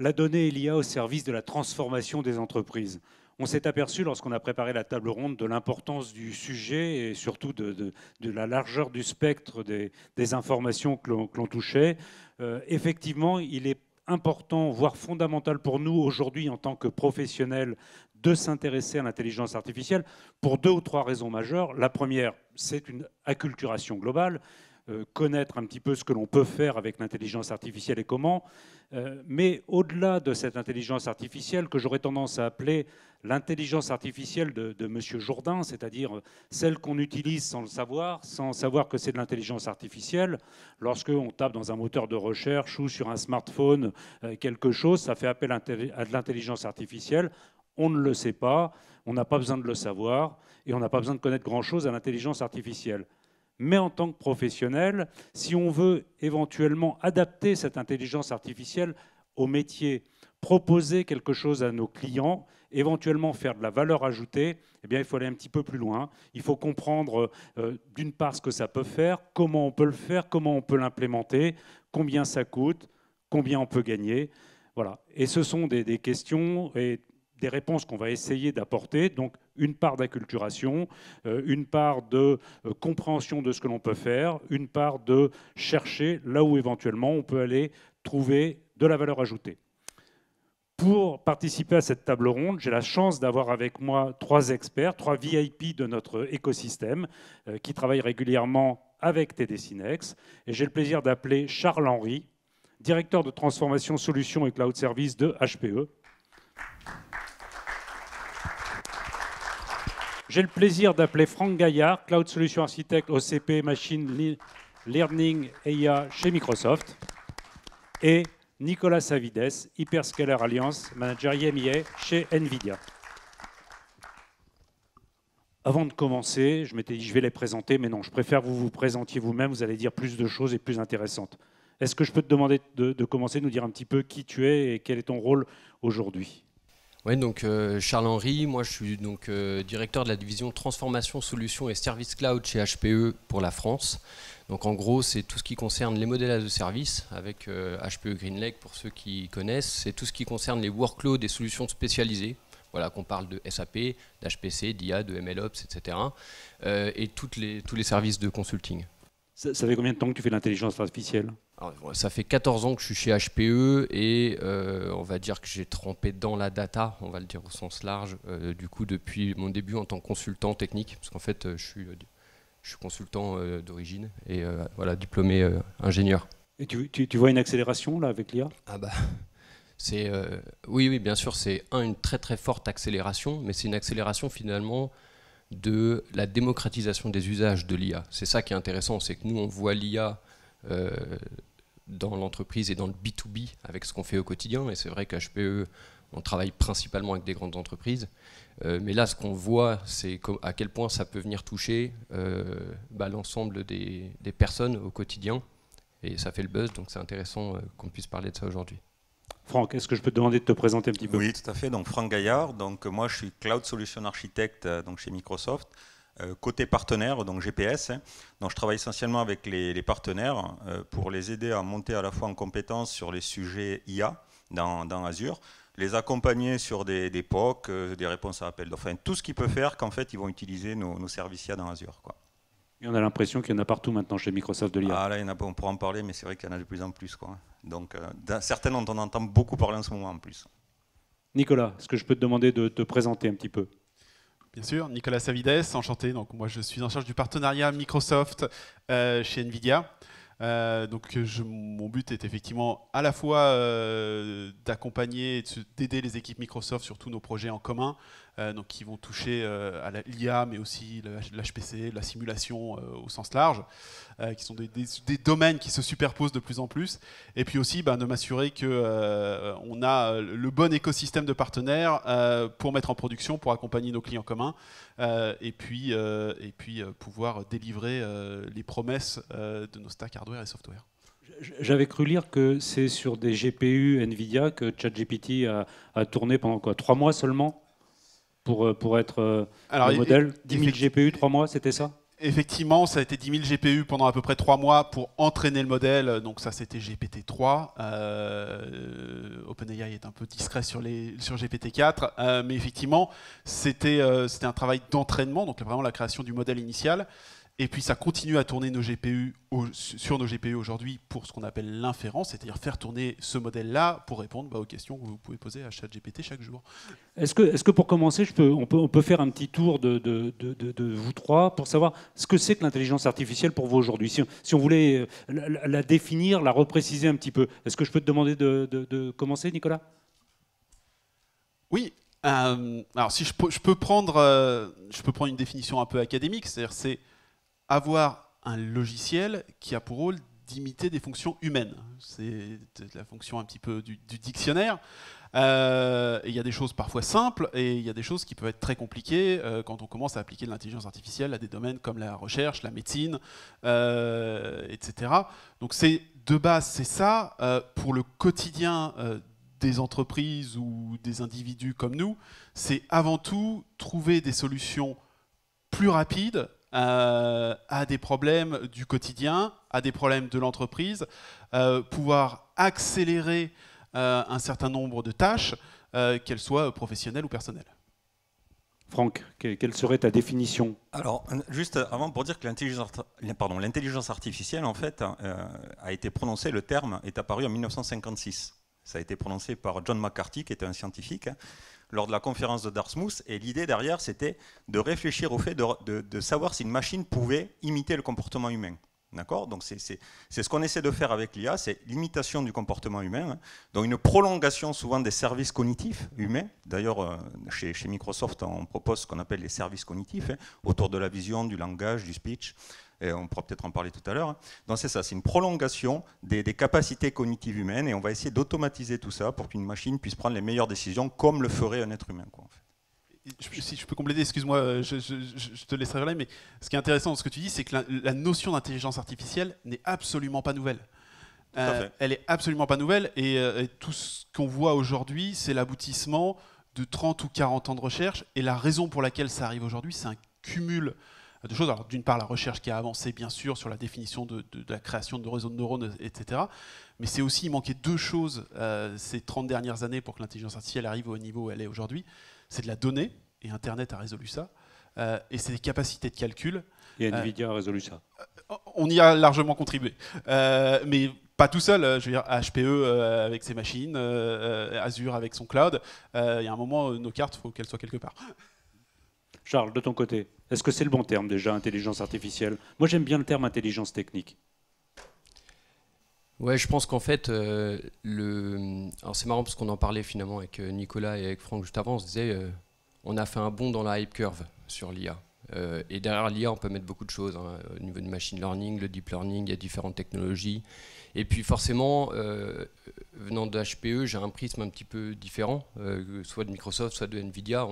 la donnée et l'IA au service de la transformation des entreprises. On s'est aperçu lorsqu'on a préparé la table ronde de l'importance du sujet et surtout de la largeur du spectre des informations que l'on touchait. Effectivement, il est important, voire fondamental pour nous aujourd'hui en tant que professionnels de s'intéresser à l'intelligence artificielle pour 2 ou 3 raisons majeures. La première, c'est une acculturation globale, connaître un petit peu ce que l'on peut faire avec l'intelligence artificielle et comment. Mais au-delà de cette intelligence artificielle, que j'aurais tendance à appeler l'intelligence artificielle de M. Jourdain, c'est-à-dire celle qu'on utilise sans le savoir, sans savoir que c'est de l'intelligence artificielle. Lorsqu'on tape dans un moteur de recherche ou sur un smartphone quelque chose, ça fait appel à de l'intelligence artificielle. On ne le sait pas, on n'a pas besoin de le savoir et on n'a pas besoin de connaître grand-chose à l'intelligence artificielle. Mais en tant que professionnel, si on veut éventuellement adapter cette intelligence artificielle au métier, proposer quelque chose à nos clients, éventuellement faire de la valeur ajoutée, eh bien, il faut aller un petit peu plus loin. Il faut comprendre d'une part ce que ça peut faire, comment on peut le faire, comment on peut l'implémenter, combien ça coûte, combien on peut gagner. Voilà. Et ce sont des questions et des réponses qu'on va essayer d'apporter. Donc, une part d'acculturation, une part de compréhension de ce que l'on peut faire, une part de chercher là où éventuellement on peut aller trouver de la valeur ajoutée. Pour participer à cette table ronde, j'ai la chance d'avoir avec moi 3 experts, 3 VIP de notre écosystème qui travaillent régulièrement avec TD Synnex. Et j'ai le plaisir d'appeler Charles Henry, directeur de transformation solutions et cloud service de HPE. J'ai le plaisir d'appeler Franck Gaillard, Cloud Solution Architect OCP Machine Learning IA chez Microsoft. Et Nicolas Savides, Hyperscaler Alliance, Manager IMEA chez NVIDIA. Avant de commencer, je m'étais dit je vais les présenter, mais non, je préfère que vous vous présentiez vous-même, vous allez dire plus de choses et plus intéressantes. Est-ce que je peux te demander de commencer, de nous dire un petit peu qui tu es et quel est ton rôle aujourd'hui ? Oui, donc Charles-Henri, moi je suis donc directeur de la division Transformation, Solutions et Services Cloud chez HPE pour la France. Donc en gros, c'est tout ce qui concerne les modèles as a service avec HPE GreenLake pour ceux qui connaissent. C'est tout ce qui concerne les workloads et solutions spécialisées. Voilà, qu'on parle de SAP, d'HPC, d'IA, de MLOps, etc. Et tous les services de consulting. Ça fait combien de temps que tu fais de l'intelligence artificielle ? Alors, ça fait 14 ans que je suis chez HPE et on va dire que j'ai trempé dans la data, on va le dire au sens large, du coup depuis mon début en tant que consultant technique, parce qu'en fait je suis consultant d'origine et voilà, diplômé ingénieur. Et tu vois une accélération là avec l'IA ? Ah bah, oui, bien sûr, c'est une très très forte accélération, mais c'est une accélération finalement de la démocratisation des usages de l'IA. C'est ça qui est intéressant, c'est que nous on voit l'IA dans l'entreprise et dans le B2B avec ce qu'on fait au quotidien. Et c'est vrai qu'à HPE, on travaille principalement avec des grandes entreprises. Mais là, ce qu'on voit, c'est à quel point ça peut venir toucher l'ensemble des personnes au quotidien. Et ça fait le buzz, donc c'est intéressant qu'on puisse parler de ça aujourd'hui. Franck, est-ce que je peux te demander de te présenter un petit peu ? Oui, tout à fait. Donc Franck Gaillard. Donc moi, je suis Cloud Solution Architect donc chez Microsoft. Côté partenaire, donc GPS, donc je travaille essentiellement avec les partenaires pour les aider à monter à la fois en compétences sur les sujets IA dans Azure, les accompagner sur des POC, des réponses à appel d'offres, enfin tout ce qui peut faire qu'en fait ils vont utiliser nos services IA dans Azure, quoi. Et on a l'impression qu'il y en a partout maintenant chez Microsoft de l'IA. Ah là, il y en a, on pourra en parler, mais c'est vrai qu'il y en a de plus en plus, quoi. Donc certaines dont on entend beaucoup parler en ce moment en plus. Nicolas, est-ce que je peux te demander de te présenter un petit peu ? Bien sûr, Nicolas Savides, enchanté. Donc, moi, je suis en charge du partenariat Microsoft chez NVIDIA. Mon but est effectivement à la fois d'accompagner, d'aider les équipes Microsoft sur tous nos projets en commun, qui vont toucher à l'IA, mais aussi l'HPC, la simulation au sens large, qui sont des domaines qui se superposent de plus en plus. Et puis aussi de m'assurer qu'on a le bon écosystème de partenaires pour mettre en production, pour accompagner nos clients communs, et puis pouvoir délivrer les promesses de nos stacks hardware et software. J'avais cru lire que c'est sur des GPU NVIDIA que ChatGPT a tourné pendant 3 mois seulement pour être le modèle. 10 000 GPU, 3 mois, c'était ça ? Effectivement, ça a été 10 000 GPU pendant à peu près 3 mois pour entraîner le modèle. Donc ça, c'était GPT-3. OpenAI est un peu discret sur GPT-4. Mais effectivement, c'était un travail d'entraînement, donc vraiment la création du modèle initial. Et puis ça continue à tourner sur nos GPU aujourd'hui pour ce qu'on appelle l'inférence, c'est-à-dire faire tourner ce modèle-là pour répondre aux questions que vous pouvez poser à ChatGPT chaque jour. Est-ce que pour commencer, on peut faire un petit tour de vous trois pour savoir ce que c'est que l'intelligence artificielle pour vous aujourd'hui, si on voulait la définir, la repréciser un petit peu. Est-ce que je peux te demander de commencer, Nicolas? Oui. Alors si je peux prendre une définition un peu académique, c'est-à-dire c'est avoir un logiciel qui a pour rôle d'imiter des fonctions humaines. C'est la fonction un petit peu du dictionnaire. Il y a des choses parfois simples et il y a des choses qui peuvent être très compliquées quand on commence à appliquer de l'intelligence artificielle à des domaines comme la recherche, la médecine, etc. Donc de base, c'est ça. Pour le quotidien des entreprises ou des individus comme nous, c'est avant tout trouver des solutions plus rapides à des problèmes du quotidien, à des problèmes de l'entreprise, pouvoir accélérer un certain nombre de tâches, qu'elles soient professionnelles ou personnelles. Franck, quelle serait ta définition? Alors, juste avant, pour dire que l'intelligence artificielle, en fait, a été prononcée, le terme est apparu en 1956. Ça a été prononcé par John McCarthy, qui était un scientifique, lors de la conférence de Dartmouth. Et l'idée derrière, c'était de réfléchir au fait de savoir si une machine pouvait imiter le comportement humain. D'accord ? Donc c'est ce qu'on essaie de faire avec l'IA, c'est l'imitation du comportement humain, donc une prolongation souvent des services cognitifs humains. D'ailleurs, chez Microsoft, on propose ce qu'on appelle les services cognitifs, autour de la vision, du langage, du speech. Et on pourra peut-être en parler tout à l'heure. Donc c'est ça, c'est une prolongation des capacités cognitives humaines, et on va essayer d'automatiser tout ça pour qu'une machine puisse prendre les meilleures décisions comme le ferait un être humain, quoi, en fait. Si je peux compléter, excuse-moi, je te laisserai aller, mais ce qui est intéressant dans ce que tu dis, c'est que la notion d'intelligence artificielle n'est absolument pas nouvelle. Elle est absolument pas nouvelle, et tout ce qu'on voit aujourd'hui, c'est l'aboutissement de 30 ou 40 ans de recherche, et la raison pour laquelle ça arrive aujourd'hui, c'est un cumul de choses. Alors, d'une part, la recherche qui a avancé, bien sûr, sur la définition de la création de réseaux de neurones, etc. Mais c'est aussi, il manquait deux choses ces 30 dernières années pour que l'intelligence artificielle arrive au niveau où elle est aujourd'hui. C'est de la donnée, et Internet a résolu ça, et c'est des capacités de calcul. Et Nvidia a résolu ça. On y a largement contribué. Mais pas tout seul, je veux dire, HPE avec ses machines, Azure avec son cloud. Il y a un moment, nos cartes, il faut qu'elles soient quelque part. Charles, de ton côté, est-ce que c'est le bon terme déjà, intelligence artificielle? Moi, j'aime bien le terme intelligence technique. Ouais, je pense qu'en fait, alors c'est marrant parce qu'on en parlait finalement avec Nicolas et avec Franck juste avant, on se disait, on a fait un bond dans la hype curve sur l'IA. Et derrière l'IA, on peut mettre beaucoup de choses, hein, au niveau du machine learning, le deep learning, il y a différentes technologies. Et puis forcément, venant de HPE, j'ai un prisme un petit peu différent, soit de Microsoft, soit de Nvidia.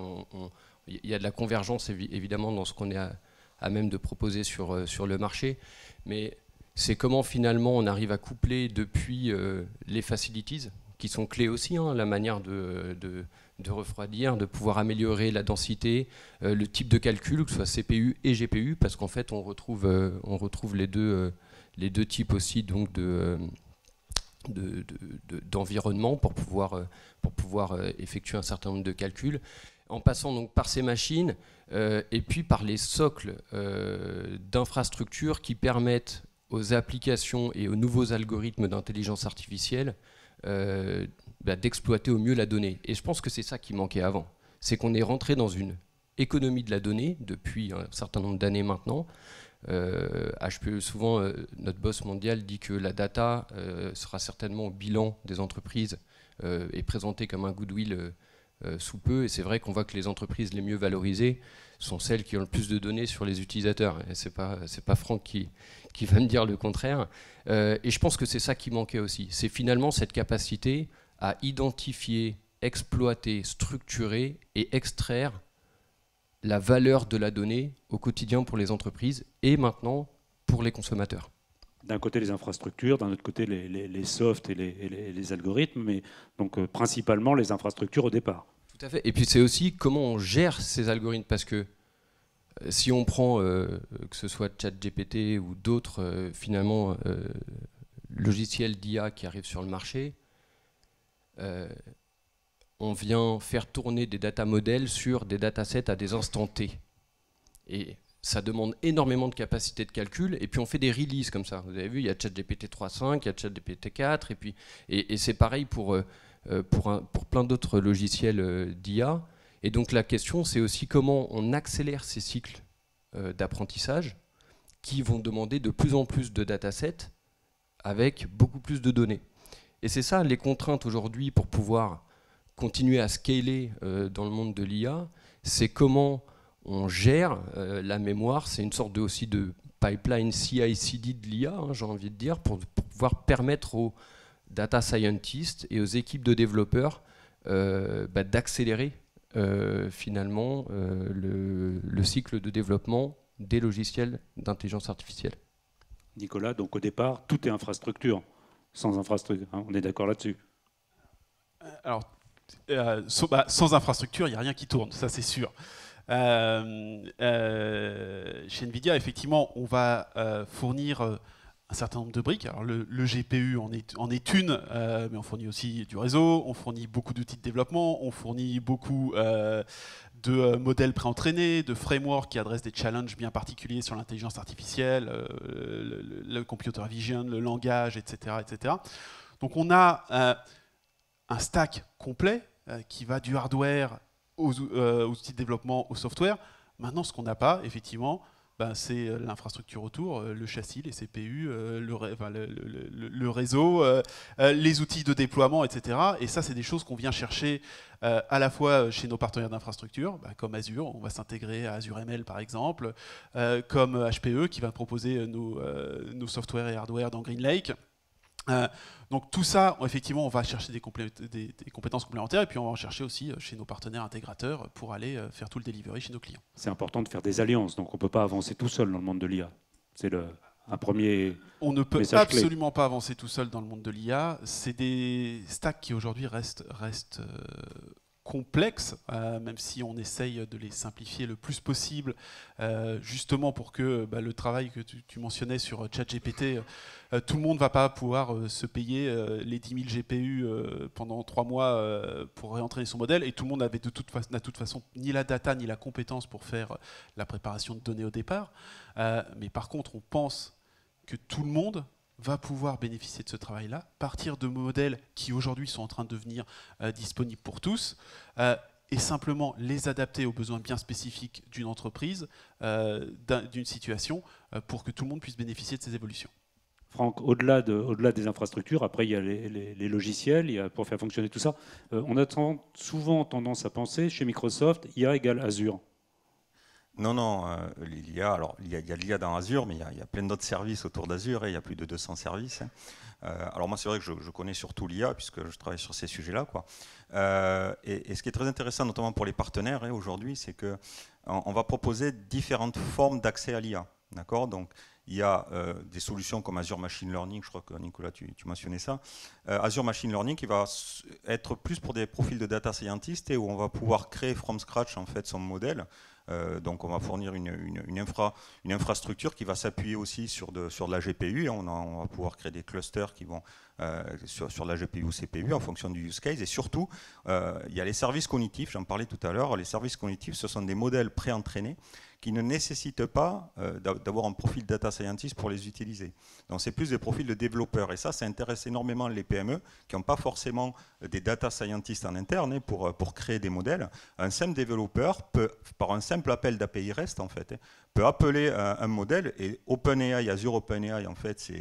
Il y a de la convergence évidemment dans ce qu'on est à même de proposer sur le marché, mais c'est comment finalement on arrive à coupler depuis les facilities, qui sont clés aussi, hein, la manière de refroidir, de pouvoir améliorer la densité, le type de calcul, que ce soit CPU et GPU, parce qu'en fait on retrouve les deux types aussi donc d'environnement pour pouvoir effectuer un certain nombre de calculs, en passant donc par ces machines et puis par les socles d'infrastructures qui permettent aux applications et aux nouveaux algorithmes d'intelligence artificielle d'exploiter au mieux la donnée. Et je pense que c'est ça qui manquait avant. C'est qu'on est rentré dans une économie de la donnée depuis un certain nombre d'années maintenant. HPE, souvent, notre boss mondial dit que la data sera certainement au bilan des entreprises et présentée comme un goodwill sous peu. Et c'est vrai qu'on voit que les entreprises les mieux valorisées sont celles qui ont le plus de données sur les utilisateurs. Et c'est pas Franck qui va me dire le contraire. Et je pense que c'est ça qui manquait aussi. C'est finalement cette capacité à identifier, exploiter, structurer et extraire la valeur de la donnée au quotidien pour les entreprises et maintenant pour les consommateurs. D'un côté les infrastructures, d'un autre côté les softs et les algorithmes, mais donc principalement les infrastructures au départ. Tout à fait. Et puis c'est aussi comment on gère ces algorithmes, parce que si on prend que ce soit ChatGPT ou d'autres finalement logiciels d'IA qui arrivent sur le marché, on vient faire tourner des data models sur des datasets à des instants T. Et ça demande énormément de capacité de calcul, et puis on fait des releases comme ça. Vous avez vu, il y a ChatGPT 3.5, il y a ChatGPT 4, et c'est pareil pour plein d'autres logiciels d'IA. Et donc la question, c'est aussi comment on accélère ces cycles d'apprentissage qui vont demander de plus en plus de datasets avec beaucoup plus de données. Et c'est ça les contraintes aujourd'hui pour pouvoir continuer à scaler dans le monde de l'IA, c'est comment on gère la mémoire. C'est une sorte aussi de pipeline CI/CD de l'IA, hein, j'ai envie de dire, pour pouvoir permettre aux data scientists et aux équipes de développeurs d'accélérer finalement le cycle de développement des logiciels d'intelligence artificielle. Nicolas, donc au départ, tout est infrastructure. Sans infrastructure, hein, on est d'accord là-dessus. Alors, sans infrastructure, il n'y a rien qui tourne, ça c'est sûr. Chez NVIDIA, effectivement, on va fournir un certain nombre de briques. Alors, le GPU en est une, mais on fournit aussi du réseau, on fournit beaucoup d'outils de développement, on fournit beaucoup de modèles préentraînés, de frameworks qui adressent des challenges bien particuliers sur l'intelligence artificielle, le computer vision, le langage, etc. etc. Donc on a un stack complet qui va du hardware aux outils de développement, au software. Maintenant, ce qu'on n'a pas, effectivement, c'est l'infrastructure autour, le châssis, les CPU, le réseau, les outils de déploiement, etc. Et ça, c'est des choses qu'on vient chercher à la fois chez nos partenaires d'infrastructure, comme Azure, on va s'intégrer à Azure ML par exemple, comme HPE qui va proposer nos softwares et hardware dans GreenLake. Donc tout ça, effectivement, on va chercher des compétences complémentaires et puis on va en chercher aussi chez nos partenaires intégrateurs pour aller faire tout le delivery chez nos clients. C'est important de faire des alliances, donc on ne peut pas avancer tout seul dans le monde de l'IA. C'est un premier On ne peut message clé. absolument pas avancer tout seul dans le monde de l'IA. C'est des stacks qui aujourd'hui restent complexes, même si on essaye de les simplifier le plus possible, justement pour que le travail que tu mentionnais sur ChatGPT, tout le monde ne va pas pouvoir se payer les 10 000 GPU pendant 3 mois pour réentraîner son modèle, et tout le monde n'a de toute façon ni la data ni la compétence pour faire la préparation de données au départ. Mais par contre, on pense que tout le monde va pouvoir bénéficier de ce travail-là, partir de modèles qui aujourd'hui sont en train de devenir disponibles pour tous, et simplement les adapter aux besoins bien spécifiques d'une entreprise, d'une situation, pour que tout le monde puisse bénéficier de ces évolutions. Franck, au-delà des infrastructures, après il y a les logiciels, pour faire fonctionner tout ça. On a souvent tendance à penser chez Microsoft, IA égale Azure. Non, l'IA, alors il y a l'IA dans Azure, mais il y a plein d'autres services autour d'Azure, et il y a plus de 200 services. Alors moi, c'est vrai que je connais surtout l'IA, puisque je travaille sur ces sujets-là, quoi. Et ce qui est très intéressant, notamment pour les partenaires aujourd'hui, c'est qu'on va proposer différentes formes d'accès à l'IA. D'accord ? Donc, il y a des solutions comme Azure Machine Learning, je crois que Nicolas, tu mentionnais ça. Azure Machine Learning qui va être plus pour des profils de data scientist, et où on va pouvoir créer from scratch en fait son modèle. Donc on va fournir une infrastructure qui va s'appuyer aussi sur de la GPU. On va pouvoir créer des clusters qui vont sur la GPU ou CPU en fonction du use case. Et surtout, il y a les services cognitifs, j'en parlais tout à l'heure. Les services cognitifs, ce sont des modèles préentraînés qui ne nécessitent pas d'avoir un profil data scientist pour les utiliser. Donc c'est plus des profils de développeurs. Et ça intéresse énormément les PME qui n'ont pas forcément des data scientists en interne pour créer des modèles. Un simple développeur peut, par un simple appel d'API REST en fait, peut appeler un modèle, et OpenAI, Azure OpenAI en fait,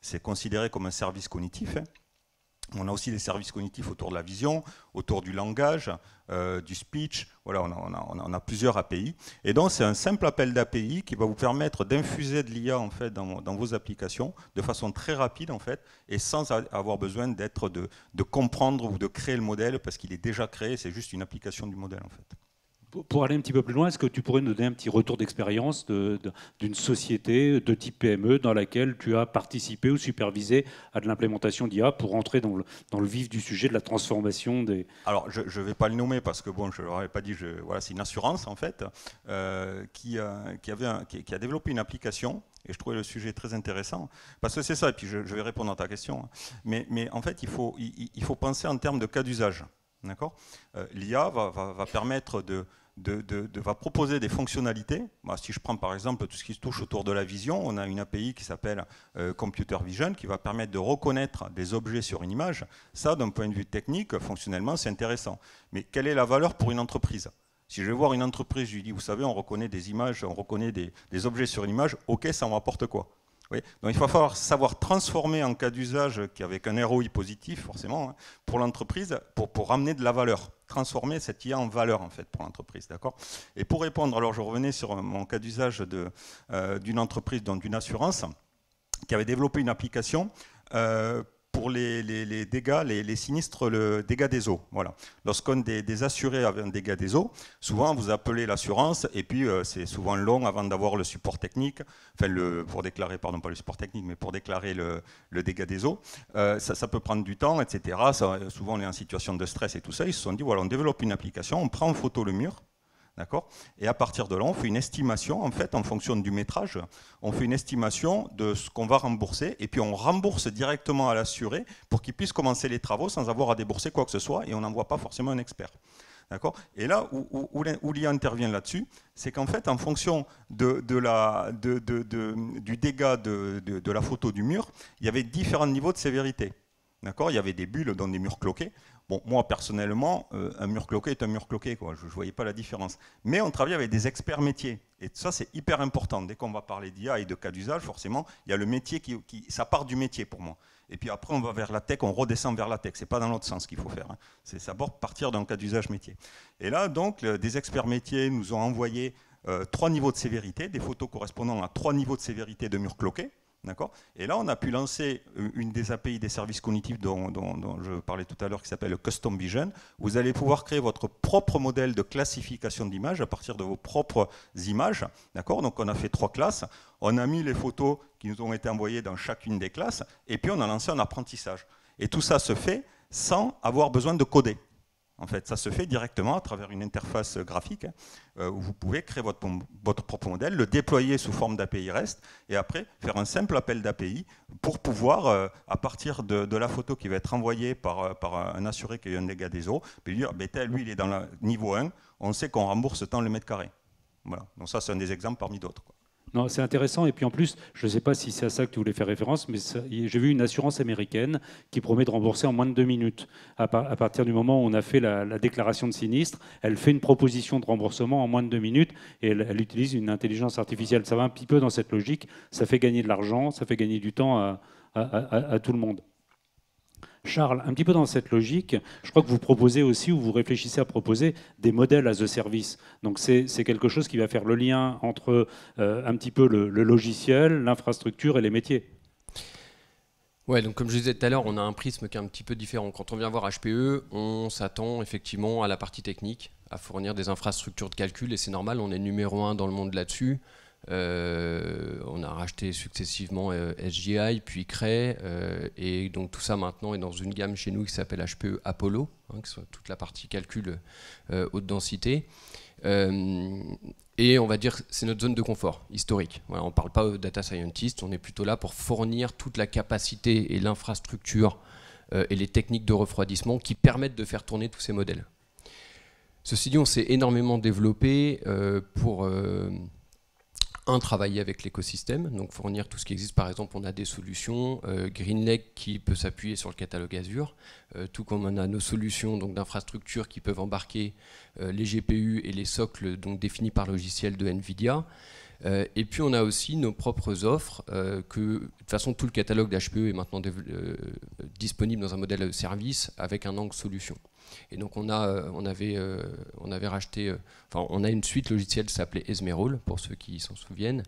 c'est considéré comme un service cognitif. On a aussi des services cognitifs autour de la vision, autour du langage, du speech. Voilà, on a plusieurs API. Et donc, c'est un simple appel d'API qui va vous permettre d'infuser de l'IA en fait, dans vos applications de façon très rapide en fait, et sans avoir besoin de comprendre ou de créer le modèle, parce qu'il est déjà créé, c'est juste une application du modèle en fait. Pour aller un petit peu plus loin, est-ce que tu pourrais nous donner un petit retour d'expérience d'une société de type PME dans laquelle tu as participé ou supervisé à de l'implémentation d'IA pour rentrer dans le vif du sujet de la transformation des... Alors, je ne vais pas le nommer parce que bon, je ne leur avais pas dit, voilà, c'est une assurance en fait, qui a développé une application, et je trouvais le sujet très intéressant, parce que c'est ça, et puis je vais répondre à ta question, mais en fait, il faut penser en termes de cas d'usage. L'IA va permettre va proposer des fonctionnalités. Si je prends par exemple tout ce qui se touche autour de la vision, on a une API qui s'appelle Computer Vision qui va permettre de reconnaître des objets sur une image. Ça, d'un point de vue technique, fonctionnellement, c'est intéressant. Mais quelle est la valeur pour une entreprise ? Si je vais voir une entreprise, je lui dis, vous savez, on reconnaît des images, on reconnaît des objets sur une image, ok, ça me rapporte quoi ? Oui. Donc il va falloir savoir transformer en cas d'usage avec un ROI positif forcément pour l'entreprise pour ramener de la valeur, transformer cette IA en valeur en fait pour l'entreprise, d'accord ? Et pour répondre, alors je revenais sur mon cas d'usage d'une entreprise, donc d'une assurance qui avait développé une application pour les dégâts, les sinistres, le dégât des eaux. Voilà. Lorsqu'un des assurés avait un dégât des eaux, souvent vous appelez l'assurance et puis c'est souvent long avant d'avoir le support technique, enfin pour déclarer, pardon, pas le support technique, mais pour déclarer le dégât des eaux. Ça peut prendre du temps, etc. Souvent on est en situation de stress et tout ça. Ils se sont dit, voilà, on développe une application, on prend en photo le mur. D'accord ? Et à partir de là, on fait une estimation, en fait, en fonction du métrage, on fait une estimation de ce qu'on va rembourser, et puis on rembourse directement à l'assuré pour qu'il puisse commencer les travaux sans avoir à débourser quoi que ce soit, et on n'envoie pas forcément un expert. D'accord ? Et là où l'IA intervient là-dessus, c'est qu'en fait, en fonction du dégât de la photo du mur, il y avait différents niveaux de sévérité. D'accord ? Il y avait des bulles dans des murs cloqués. Bon, moi, personnellement, un mur cloqué est un mur cloqué, quoi. Je ne voyais pas la différence. Mais on travaille avec des experts métiers. Et ça, c'est hyper important. Dès qu'on va parler d'IA et de cas d'usage, forcément, il y a le métier ça part du métier pour moi. Et puis après, on va vers la tech, on redescend vers la tech. Ce n'est pas dans l'autre sens qu'il faut faire. C'est d'abord partir d'un cas d'usage métier. Et là, donc, des experts métiers nous ont envoyé 3 niveaux de sévérité, des photos correspondant à 3 niveaux de sévérité de murs cloqués. Et là, on a pu lancer une des API des services cognitifs dont je parlais tout à l'heure, qui s'appelle le Custom Vision. Vous allez pouvoir créer votre propre modèle de classification d'images à partir de vos propres images. Donc, on a fait 3 classes. On a mis les photos qui nous ont été envoyées dans chacune des classes. Et puis, on a lancé un apprentissage. Et tout ça se fait sans avoir besoin de coder. En fait, ça se fait directement à travers une interface graphique où vous pouvez créer votre propre modèle, le déployer sous forme d'API REST et après faire un simple appel d'API pour pouvoir, à partir de la photo qui va être envoyée par un assuré qui a eu un dégât des eaux, puis dire, lui, il est dans le niveau 1, on sait qu'on rembourse tant le mètre carré. Voilà. Donc ça, c'est un des exemples parmi d'autres. Non, c'est intéressant. Et puis en plus, je ne sais pas si c'est à ça que tu voulais faire référence, mais j'ai vu une assurance américaine qui promet de rembourser en moins de 2 minutes. À partir du moment où on a fait la déclaration de sinistre, elle fait une proposition de remboursement en moins de 2 minutes et elle utilise une intelligence artificielle. Ça va un petit peu dans cette logique. Ça fait gagner de l'argent, ça fait gagner du temps à tout le monde. Charles, un petit peu dans cette logique, je crois que vous proposez aussi, ou vous réfléchissez à proposer des modèles as a service. Donc c'est quelque chose qui va faire le lien entre un petit peu le logiciel, l'infrastructure et les métiers. Ouais, donc comme je disais tout à l'heure, on a un prisme qui est un petit peu différent. Quand on vient voir HPE, on s'attend effectivement à la partie technique, à fournir des infrastructures de calcul, et c'est normal, on est numéro 1 dans le monde là-dessus. On a racheté successivement SGI, puis Cray, et donc tout ça maintenant est dans une gamme chez nous qui s'appelle HPE Apollo, qui sont toute la partie calcul haute densité. Et on va dire que c'est notre zone de confort historique. Voilà, on ne parle pas aux data scientists, on est plutôt là pour fournir toute la capacité et l'infrastructure et les techniques de refroidissement qui permettent de faire tourner tous ces modèles. Ceci dit, on s'est énormément développé pour travailler avec l'écosystème, donc fournir tout ce qui existe. Par exemple, on a des solutions, GreenLake qui peut s'appuyer sur le catalogue Azure, tout comme on a nos solutions d'infrastructures qui peuvent embarquer les GPU et les socles définis par logiciel de NVIDIA. Et puis on a aussi nos propres offres, que de toute façon tout le catalogue d'HPE est maintenant disponible dans un modèle de service avec un angle solution. Et donc on avait racheté, on a une suite logicielle qui s'appelait Ezmeral, pour ceux qui s'en souviennent.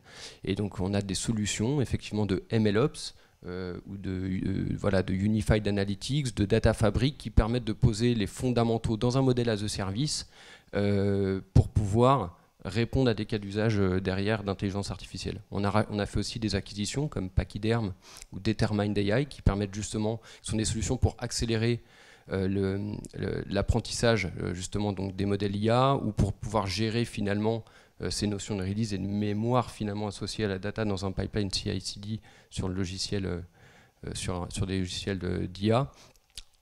Et donc on a des solutions effectivement de MLOps, ou de Unified Analytics, de Data Fabric qui permettent de poser les fondamentaux dans un modèle as a service pour pouvoir répondre à des cas d'usage derrière d'intelligence artificielle. On a fait aussi des acquisitions comme Pachyderm ou Determined AI qui permettent justement, sont des solutions pour accélérer l'apprentissage justement donc des modèles IA ou pour pouvoir gérer finalement ces notions de release et de mémoire finalement associées à la data dans un pipeline CI/CD sur le logiciel, sur des logiciels d'IA.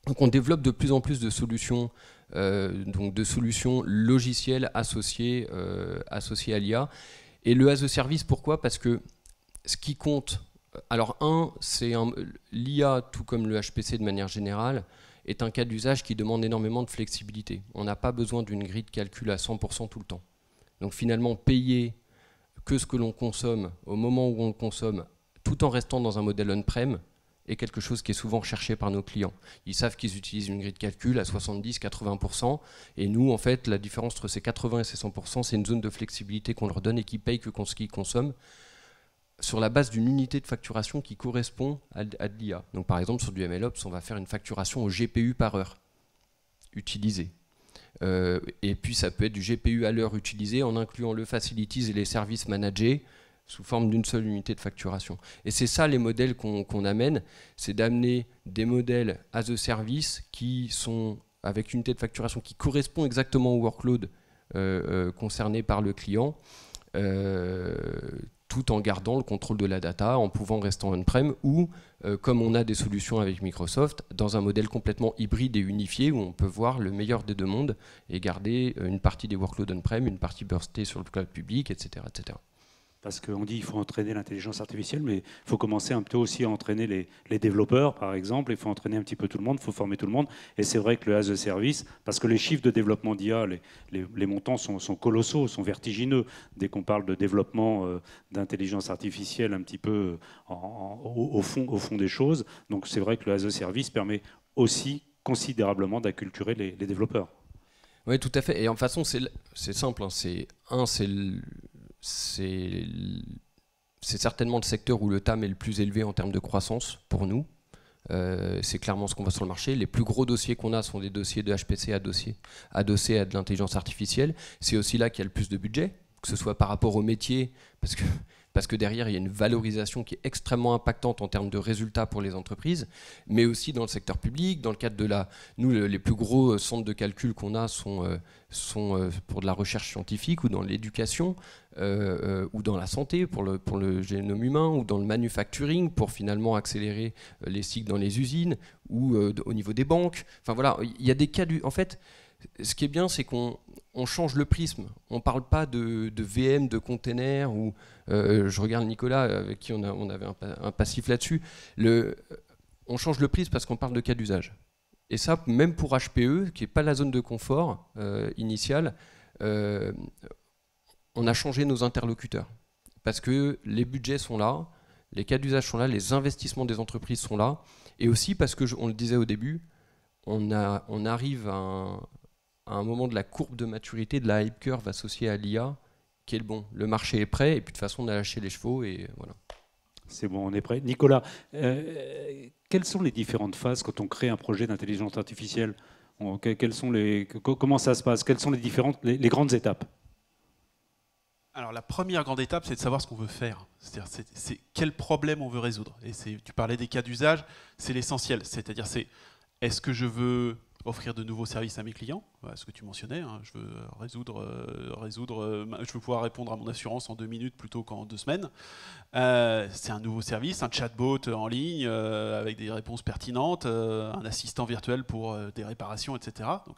Donc on développe de plus en plus de solutions, donc de solutions logicielles associées à l'IA. Et le as a service, pourquoi? Parce que ce qui compte, alors c'est l'IA, tout comme le HPC de manière générale, est un cas d'usage qui demande énormément de flexibilité. On n'a pas besoin d'une grille de calcul à 100% tout le temps. Donc finalement, payer que ce que l'on consomme au moment où on le consomme, tout en restant dans un modèle on-prem, est quelque chose qui est souvent recherché par nos clients. Ils savent qu'ils utilisent une grille de calcul à 70-80%, et nous, en fait, la différence entre ces 80 et ces 100%, c'est une zone de flexibilité qu'on leur donne et qui paye que ce qu'ils consomment, sur la base d'une unité de facturation qui correspond à de l'IA. Donc par exemple, sur du MLOps, on va faire une facturation au GPU par heure utilisé. Et puis ça peut être du GPU à l'heure utilisé en incluant le facilities et les services managés sous forme d'une seule unité de facturation. Et c'est ça les modèles qu'on amène, c'est d'amener des modèles as a service qui sont avec une unité de facturation qui correspond exactement au workload concerné par le client, tout en gardant le contrôle de la data, en pouvant rester en on-prem ou, comme on a des solutions avec Microsoft, dans un modèle complètement hybride et unifié où on peut voir le meilleur des deux mondes et garder une partie des workloads on-prem, une partie burstée sur le cloud public, etc. etc. Parce qu'on dit qu'il faut entraîner l'intelligence artificielle, mais il faut commencer un peu aussi à entraîner les développeurs, par exemple. Il faut entraîner un petit peu tout le monde, il faut former tout le monde. Et c'est vrai que le as a service, parce que les chiffres de développement d'IA, les montants sont colossaux, sont vertigineux. Dès qu'on parle de développement d'intelligence artificielle un petit peu au fond des choses. Donc c'est vrai que le as a service permet aussi considérablement d'acculturer les développeurs. Oui, tout à fait. Et en façon, c'est simple. Hein. C'est certainement le secteur où le TAM est le plus élevé en termes de croissance pour nous. C'est clairement ce qu'on voit sur le marché. Les plus gros dossiers qu'on a sont des dossiers de HPC adossés à de l'intelligence artificielle. C'est aussi là qu'il y a le plus de budget, que ce soit par rapport au métier, parce que derrière, il y a une valorisation qui est extrêmement impactante en termes de résultats pour les entreprises, mais aussi dans le secteur public, dans le cadre de nous, les plus gros centres de calcul qu'on a sont pour de la recherche scientifique ou dans l'éducation, ou dans la santé, pour le génome humain, ou dans le manufacturing, pour finalement accélérer les cycles dans les usines, ou au niveau des banques. Enfin voilà, il y a des cas en fait, ce qui est bien, c'est qu'on change le prisme. On ne parle pas de VM, de containers, ou je regarde Nicolas, avec qui on avait un passif là-dessus. On change le prisme parce qu'on parle de cas d'usage. Et ça, même pour HPE, qui n'est pas la zone de confort initiale, on a changé nos interlocuteurs. Parce que les budgets sont là, les cas d'usage sont là, les investissements des entreprises sont là, et aussi parce que, on le disait au début, on arrive à un moment de la courbe de maturité, de la hype curve associée à l'IA, qui est le bon. Le marché est prêt, et puis de toute façon, on a lâché les chevaux, et voilà. C'est bon, on est prêt. Nicolas, quelles sont les différentes phases quand on crée un projet d'intelligence artificielle? Comment ça se passe? Quelles sont les grandes étapes? Alors la première grande étape, c'est de savoir ce qu'on veut faire. C'est-à-dire c'est quel problème on veut résoudre. Et tu parlais des cas d'usage, c'est l'essentiel. C'est-à-dire est-ce que je veux offrir de nouveaux services à mes clients, ce que tu mentionnais, hein, je veux pouvoir répondre à mon assurance en 2 minutes plutôt qu'en 2 semaines. C'est un nouveau service, un chatbot en ligne avec des réponses pertinentes, un assistant virtuel pour des réparations, etc. Donc,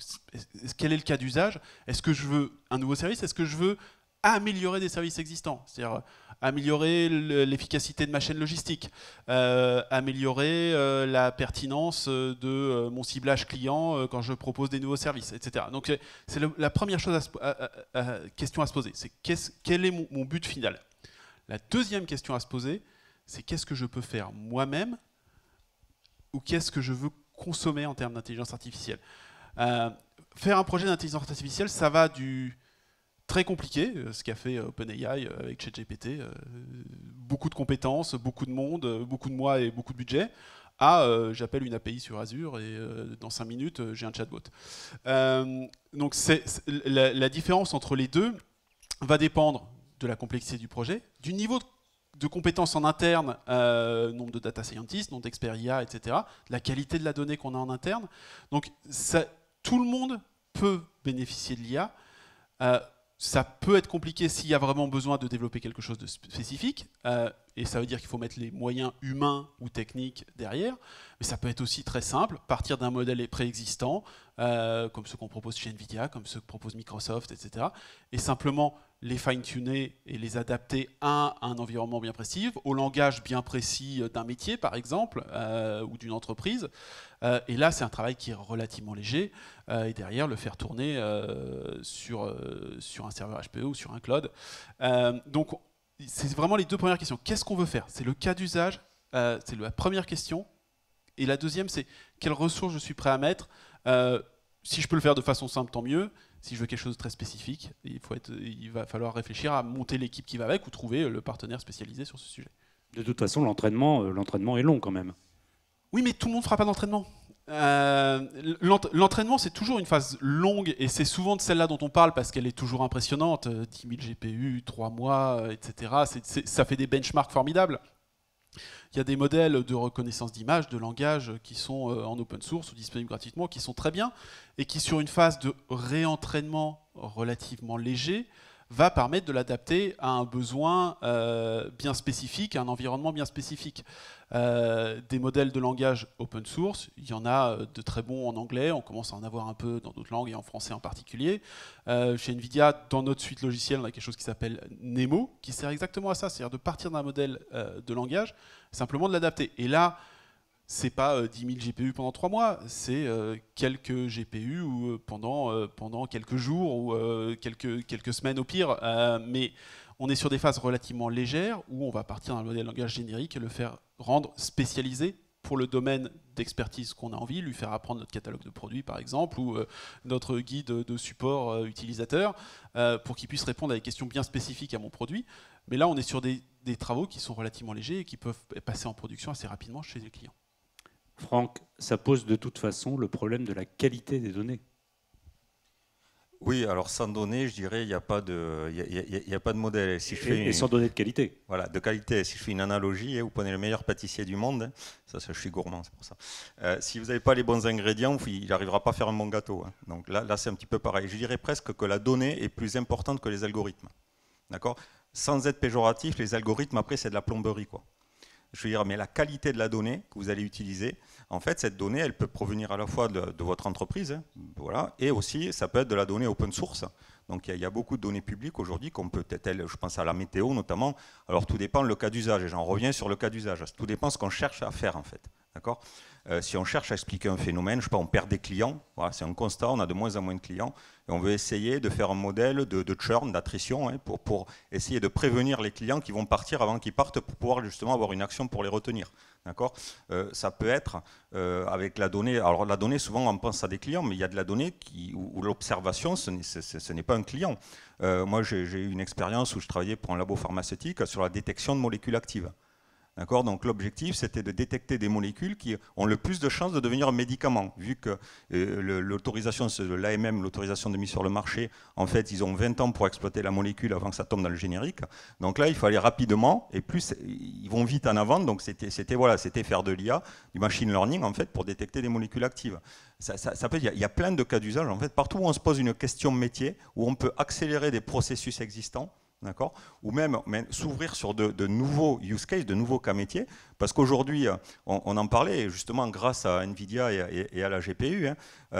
quel est le cas d'usage? Est-ce que je veux un nouveau service? Est-ce que je veux améliorer des services existants, c'est-à-dire améliorer l'efficacité de ma chaîne logistique, améliorer la pertinence de mon ciblage client quand je propose des nouveaux services, etc. Donc c'est la première question à se poser, c'est quel est mon but final. La deuxième question à se poser, c'est qu'est-ce que je peux faire moi-même ou qu'est-ce que je veux consommer en termes d'intelligence artificielle. Faire un projet d'intelligence artificielle, ça va du très compliqué, ce qu'a fait OpenAI avec ChatGPT, beaucoup de compétences, beaucoup de monde, beaucoup de mois et beaucoup de budget, j'appelle une API sur Azure et dans 5 minutes, j'ai un chatbot. Donc la différence entre les deux va dépendre de la complexité du projet, du niveau de compétences en interne, nombre de data scientists, nombre d'experts IA, etc., de la qualité de la donnée qu'on a en interne. Donc tout le monde peut bénéficier de l'IA. Ça peut être compliqué s'il y a vraiment besoin de développer quelque chose de spécifique, et ça veut dire qu'il faut mettre les moyens humains ou techniques derrière, mais ça peut être aussi très simple, partir d'un modèle préexistant, comme ceux qu'on propose chez NVIDIA, comme ceux que propose Microsoft, etc., et simplement les fine-tuner et les adapter à un environnement bien précis, au langage bien précis d'un métier, par exemple, ou d'une entreprise. Et là, c'est un travail qui est relativement léger, et derrière, le faire tourner sur un serveur HPE ou sur un cloud. Donc, c'est vraiment les deux premières questions. Qu'est-ce qu'on veut faire? C'est le cas d'usage, c'est la première question. Et la deuxième, c'est quelles ressources je suis prêt à mettre. Si je peux le faire de façon simple, tant mieux. Si je veux quelque chose de très spécifique, il va falloir réfléchir à monter l'équipe qui va avec ou trouver le partenaire spécialisé sur ce sujet. De toute façon, l'entraînement est long quand même. Oui, mais tout le monde ne fera pas d'entraînement. L'entraînement, c'est toujours une phase longue, et c'est souvent de celle-là dont on parle parce qu'elle est toujours impressionnante. 10 000 GPU, 3 mois, etc. Ça fait des benchmarks formidables. Il y a des modèles de reconnaissance d'image, de langage qui sont en open source ou disponibles gratuitement, qui sont très bien et qui, sur une phase de réentraînement relativement léger, va permettre de l'adapter à un besoin bien spécifique, à un environnement bien spécifique. Des modèles de langage open source, il y en a de très bons en anglais, on commence à en avoir un peu dans d'autres langues et en français en particulier. Chez NVIDIA, dans notre suite logicielle, on a quelque chose qui s'appelle Nemo, qui sert exactement à ça, c'est-à-dire de partir d'un modèle de langage, simplement de l'adapter. Et là, c'est pas 10 000 GPU pendant 3 mois, c'est quelques GPU ou pendant quelques jours ou quelques semaines au pire. Mais on est sur des phases relativement légères où on va partir d'un modèle de langage générique et le faire rendre spécialisé pour le domaine d'expertise qu'on a envie, lui faire apprendre notre catalogue de produits par exemple, ou notre guide de support utilisateur, pour qu'il puisse répondre à des questions bien spécifiques à mon produit. Mais là, on est sur des travaux qui sont relativement légers et qui peuvent passer en production assez rapidement chez les clients. Franck, ça pose de toute façon le problème de la qualité des données. Oui, alors sans données, je dirais, il n'y a pas de modèle. Si et sans données de qualité. Voilà, de qualité. Si je fais une analogie, vous prenez le meilleur pâtissier du monde, ça je suis gourmand, c'est pour ça. Si vous n'avez pas les bons ingrédients, il n'arrivera pas à faire un bon gâteau. Hein. Donc là c'est un petit peu pareil. Je dirais presque que la donnée est plus importante que les algorithmes. D'accord ? Sans être péjoratif, les algorithmes, après, c'est de la plomberie, quoi. Je veux dire, mais la qualité de la donnée que vous allez utiliser, en fait, cette donnée, elle peut provenir à la fois de votre entreprise, hein, voilà, et aussi, ça peut être de la donnée open source. Donc, il y a beaucoup de données publiques aujourd'hui, qu'on peut peut-être, je pense à la météo notamment. Alors, tout dépend le cas d'usage, et j'en reviens sur le cas d'usage. Tout dépend ce qu'on cherche à faire, en fait. D'accord ? Si on cherche à expliquer un phénomène, je sais pas, on perd des clients, voilà, c'est un constat, on a de moins en moins de clients, et on veut essayer de faire un modèle de churn, d'attrition, hein, pour essayer de prévenir les clients qui vont partir avant qu'ils partent, pour pouvoir justement avoir une action pour les retenir. D'accord ? Ça peut être avec la donnée, alors la donnée, souvent on pense à des clients, mais il y a de la donnée où l'observation, ce n'est pas un client. Moi j'ai eu une expérience où je travaillais pour un labo pharmaceutique sur la détection de molécules actives. D'accord ? Donc l'objectif, c'était de détecter des molécules qui ont le plus de chances de devenir un médicament, vu que l'autorisation de l'AMM, l'autorisation de mise sur le marché, en fait, ils ont 20 ans pour exploiter la molécule avant que ça tombe dans le générique. Donc là, il faut aller rapidement, et plus ils vont vite en avant. Donc c'était faire de l'IA, du machine learning, en fait, pour détecter des molécules actives. Il y a plein de cas d'usage, en fait, partout où on se pose une question métier, où on peut accélérer des processus existants. D'accord ? Ou même s'ouvrir sur de nouveaux use cases, de nouveaux cas métiers, parce qu'aujourd'hui, on en parlait, justement grâce à NVIDIA et à la GPU, hein,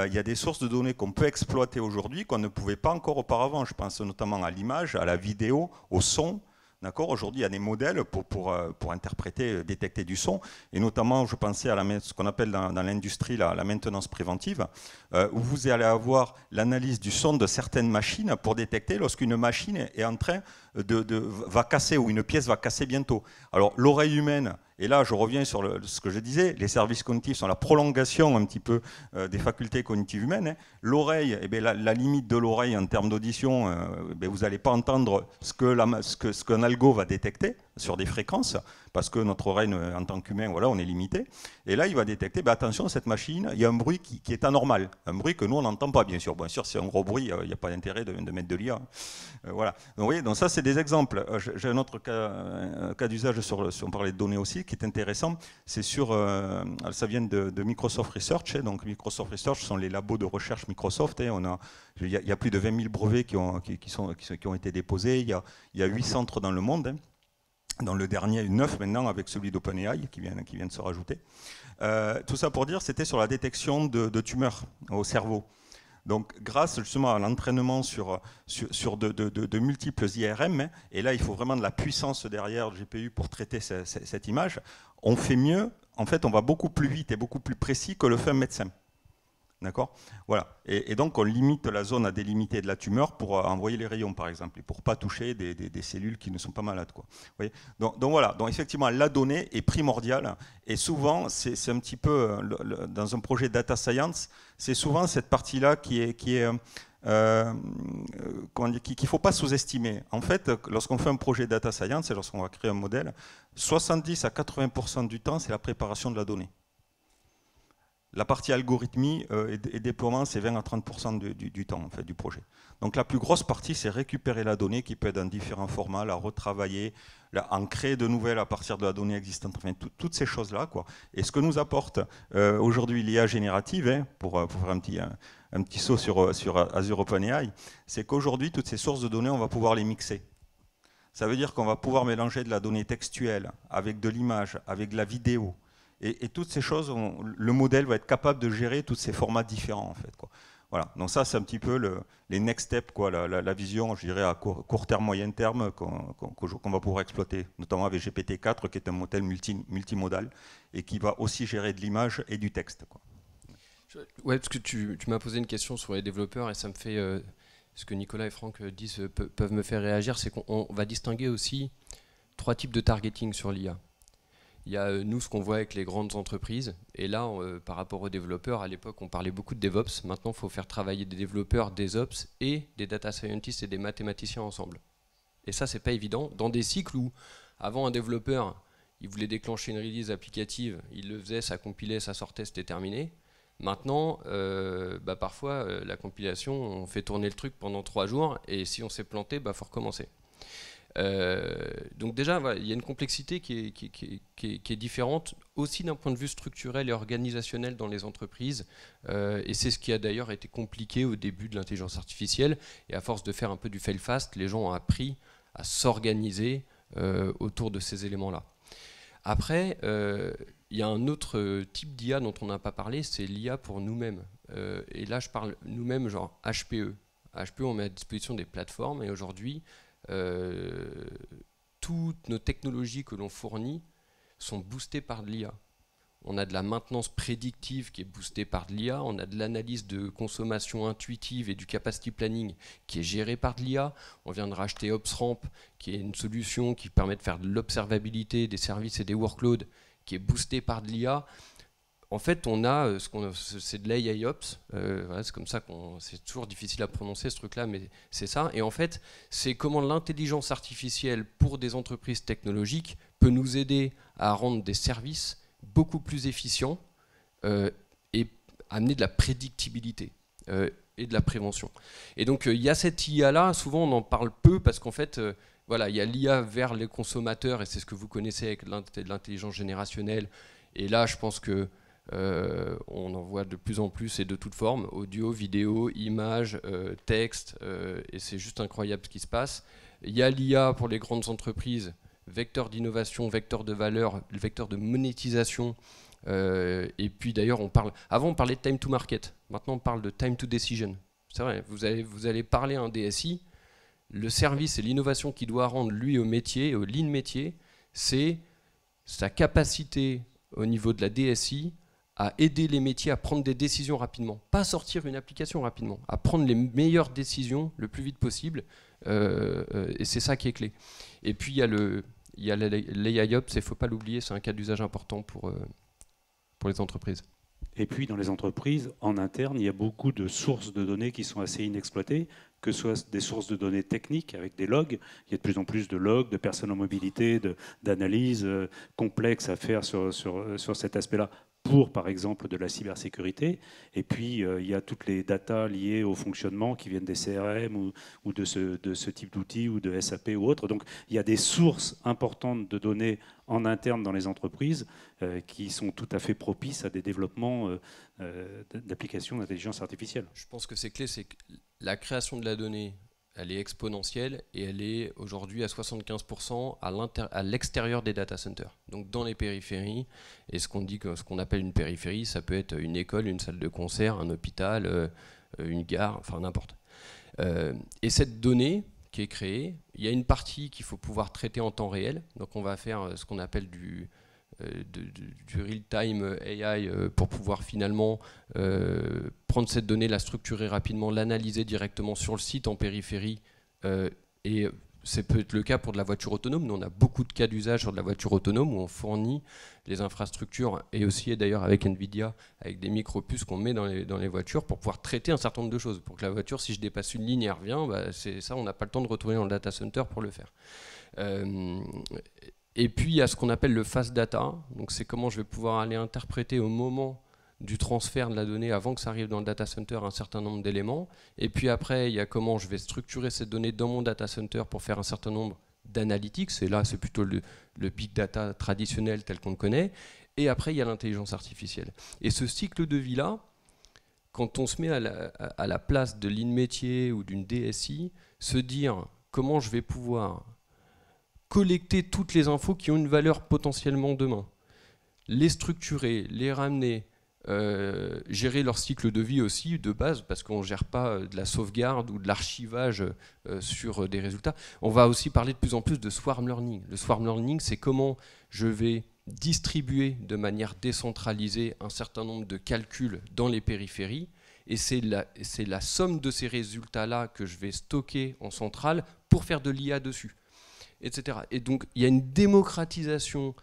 il y a des sources de données qu'on peut exploiter aujourd'hui qu'on ne pouvait pas encore auparavant. Je pense notamment à l'image, à la vidéo, au son. D'accord ? Aujourd'hui, il y a des modèles pour interpréter, détecter du son, et notamment, je pensais à ce qu'on appelle dans l'industrie la maintenance préventive, où vous allez avoir l'analyse du son de certaines machines pour détecter lorsqu'une machine est en train va casser ou une pièce va casser bientôt. Alors, l'oreille humaine, et là, je reviens sur ce que je disais, les services cognitifs sont la prolongation un petit peu des facultés cognitives humaines. Hein. L'oreille, eh bien, la limite de l'oreille en termes d'audition, vous n'allez pas entendre ce qu'un algo va détecter. sur des fréquences, parce que notre oreille, en tant qu'humain, voilà, on est limité. Et là, il va détecter, attention, cette machine, il y a un bruit qui est anormal, un bruit que nous, on n'entend pas, bien sûr. Bien sûr, c'est un gros bruit, il n'y a pas d'intérêt de mettre de l'IA. Voilà. Donc, vous voyez, donc ça, c'est des exemples. J'ai un autre cas d'usage, si on parlait de données aussi, qui est intéressant. C'est sur, ça vient de Microsoft Research. Donc, Microsoft Research sont les labos de recherche Microsoft. Il y a plus de 20 000 brevets qui ont été déposés. Il y a 8 centres dans le monde. Dans le dernier, 9 maintenant, avec celui d'OpenAI qui vient de se rajouter. Tout ça pour dire, c'était sur la détection de tumeurs au cerveau. Donc, grâce justement à l'entraînement sur de multiples IRM, et là, il faut vraiment de la puissance derrière le GPU pour traiter cette image, on fait mieux, en fait, on va beaucoup plus vite et beaucoup plus précis que le fait un médecin. D'accord ? Voilà. Et donc, on limite la zone à délimiter de la tumeur pour envoyer les rayons, par exemple, et pour ne pas toucher des cellules qui ne sont pas malades. Quoi. Vous voyez ? Donc, voilà. Donc, effectivement, la donnée est primordiale. Et souvent, c'est un petit peu, dans un projet data science, c'est souvent cette partie-là qu'il ne faut pas sous-estimer. En fait, lorsqu'on fait un projet data science et lorsqu'on va créer un modèle, 70 à 80% du temps, c'est la préparation de la donnée. La partie algorithmie et déploiement, c'est 20 à 30% du temps en fait, du projet. Donc la plus grosse partie, c'est récupérer la donnée qui peut être dans différents formats, la retravailler, en créer de nouvelles à partir de la donnée existante, enfin, toutes ces choses-là. Quoi. Et ce que nous apporte aujourd'hui l'IA générative, pour faire un petit saut sur Azure OpenAI, c'est qu'aujourd'hui, toutes ces sources de données, on va pouvoir les mixer. Ça veut dire qu'on va pouvoir mélanger de la donnée textuelle avec de l'image, avec de la vidéo. Et toutes ces choses, le modèle va être capable de gérer tous ces formats différents en fait. Quoi. Voilà. Donc ça, c'est un petit peu les next steps, quoi, la vision, je dirais à court terme, moyen terme, qu'on va pouvoir exploiter, notamment avec GPT-4, qui est un modèle multimodal et qui va aussi gérer de l'image et du texte. Quoi. Ouais, parce que tu m'as posé une question sur les développeurs et ça me fait, ce que Nicolas et Franck disent peuvent me faire réagir, c'est qu'on va distinguer aussi 3 types de targeting sur l'IA. Il y a nous ce qu'on voit avec les grandes entreprises, et là par rapport aux développeurs, à l'époque on parlait beaucoup de DevOps, maintenant il faut faire travailler des développeurs, des Ops et des data scientists et des mathématiciens ensemble. Et ça c'est pas évident, dans des cycles où avant un développeur il voulait déclencher une release applicative, il le faisait, ça compilait, ça sortait, c'était terminé. Maintenant, parfois la compilation, on fait tourner le truc pendant 3 jours, et si on s'est planté, faut recommencer. Donc déjà, voilà, il y a une complexité qui est différente, aussi d'un point de vue structurel et organisationnel dans les entreprises, et c'est ce qui a d'ailleurs été compliqué au début de l'intelligence artificielle, et à force de faire un peu du fail fast, les gens ont appris à s'organiser autour de ces éléments-là. Après, il y a un autre type d'IA dont on n'a pas parlé, c'est l'IA pour nous-mêmes. Et là, je parle nous-mêmes, genre HPE. HPE, on met à disposition des plateformes, et aujourd'hui, toutes nos technologies que l'on fournit sont boostées par de l'IA. On a de la maintenance prédictive qui est boostée par de l'IA, on a de l'analyse de consommation intuitive et du capacity planning qui est géré par de l'IA. On vient de racheter OpsRamp, qui est une solution qui permet de faire de l'observabilité des services et des workloads, qui est boostée par de l'IA. En fait, on a c'est de l'AIOps, voilà, c'est comme ça c'est toujours difficile à prononcer ce truc-là, mais c'est ça. Et en fait, c'est comment l'intelligence artificielle pour des entreprises technologiques peut nous aider à rendre des services beaucoup plus efficients et amener de la prédictibilité et de la prévention. Et donc, il y a cette IA-là, souvent on en parle peu parce qu'en fait, voilà, il y a l'IA vers les consommateurs et c'est ce que vous connaissez avec l'intelligence générationnelle. Et là, je pense que on en voit de plus en plus et de toutes formes, audio, vidéo, images, texte, et c'est juste incroyable ce qui se passe. Il y a l'IA pour les grandes entreprises, vecteur d'innovation, vecteur de valeur, vecteur de monétisation, et puis d'ailleurs avant on parlait de time to market, maintenant on parle de time to decision. C'est vrai, vous allez parler à un DSI, le service et l'innovation qu'il doit rendre lui au métier, au lean métier, c'est sa capacité au niveau de la DSI à aider les métiers à prendre des décisions rapidement. Pas sortir une application rapidement, à prendre les meilleures décisions le plus vite possible. Et c'est ça qui est clé. Et puis il y a l'AIOps, il ne faut pas l'oublier, c'est un cas d'usage important pour les entreprises. Et puis dans les entreprises, en interne, il y a beaucoup de sources de données qui sont assez inexploitées, que ce soit des sources de données techniques avec des logs. Il y a de plus en plus de logs, de personnes en mobilité, d'analyses complexes à faire sur cet aspect-là pour, par exemple, de la cybersécurité. Et puis, il y a toutes les datas liées au fonctionnement qui viennent des CRM ou de ce type d'outils ou de SAP ou autres. Donc, il y a des sources importantes de données en interne dans les entreprises qui sont tout à fait propices à des développements d'applications d'intelligence artificielle. Je pense que c'est clé, c'est que la création de la donnée, elle est exponentielle et elle est aujourd'hui à 75% à l'extérieur des data centers, donc dans les périphéries. Et ce qu'on appelle une périphérie, ça peut être une école, une salle de concert, un hôpital, une gare, enfin n'importe. Et cette donnée qui est créée, il y a une partie qu'il faut pouvoir traiter en temps réel. Donc on va faire ce qu'on appelle du real-time AI pour pouvoir finalement prendre cette donnée, la structurer rapidement, l'analyser directement sur le site en périphérie. Et ça peut être le cas pour de la voiture autonome. Nous, on a beaucoup de cas d'usage sur de la voiture autonome où on fournit les infrastructures et aussi d'ailleurs avec NVIDIA, avec des micro-puces qu'on met dans les voitures pour pouvoir traiter un certain nombre de choses. Pour que la voiture, si je dépasse une ligne, elle revient, bah, c'est ça, on n'a pas le temps de retourner dans le data center pour le faire. Et puis, il y a ce qu'on appelle le fast data. Donc, c'est comment je vais pouvoir aller interpréter au moment du transfert de la donnée avant que ça arrive dans le data center un certain nombre d'éléments. Et puis après, il y a comment je vais structurer cette donnée dans mon data center pour faire un certain nombre d'analytics. Et là, c'est plutôt le big data traditionnel tel qu'on le connaît. Et après, il y a l'intelligence artificielle. Et ce cycle de vie-là, quand on se met à la place de l'in-métier ou d'une DSI, se dire comment je vais pouvoir collecter toutes les infos qui ont une valeur potentiellement demain, les structurer, les ramener, gérer leur cycle de vie aussi de base, parce qu'on ne gère pas de la sauvegarde ou de l'archivage sur des résultats. On va aussi parler de plus en plus de swarm learning. Le swarm learning, c'est comment je vais distribuer de manière décentralisée un certain nombre de calculs dans les périphéries, et c'est la somme de ces résultats-là que je vais stocker en centrale pour faire de l'IA dessus, etc. Et donc, il y a une démocratisation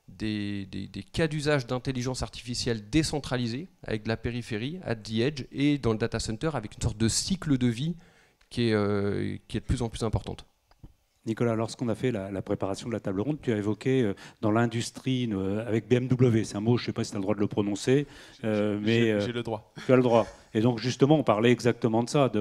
des cas d'usage d'intelligence artificielle décentralisée avec de la périphérie, at the edge, et dans le data center avec une sorte de cycle de vie qui est de plus en plus importante. Nicolas, lorsqu'on a fait la préparation de la table ronde, tu as évoqué dans l'industrie avec BMW, c'est un mot, je ne sais pas si tu as le droit de le prononcer, mais j'ai le droit. Tu as le droit. Et donc justement, on parlait exactement de ça,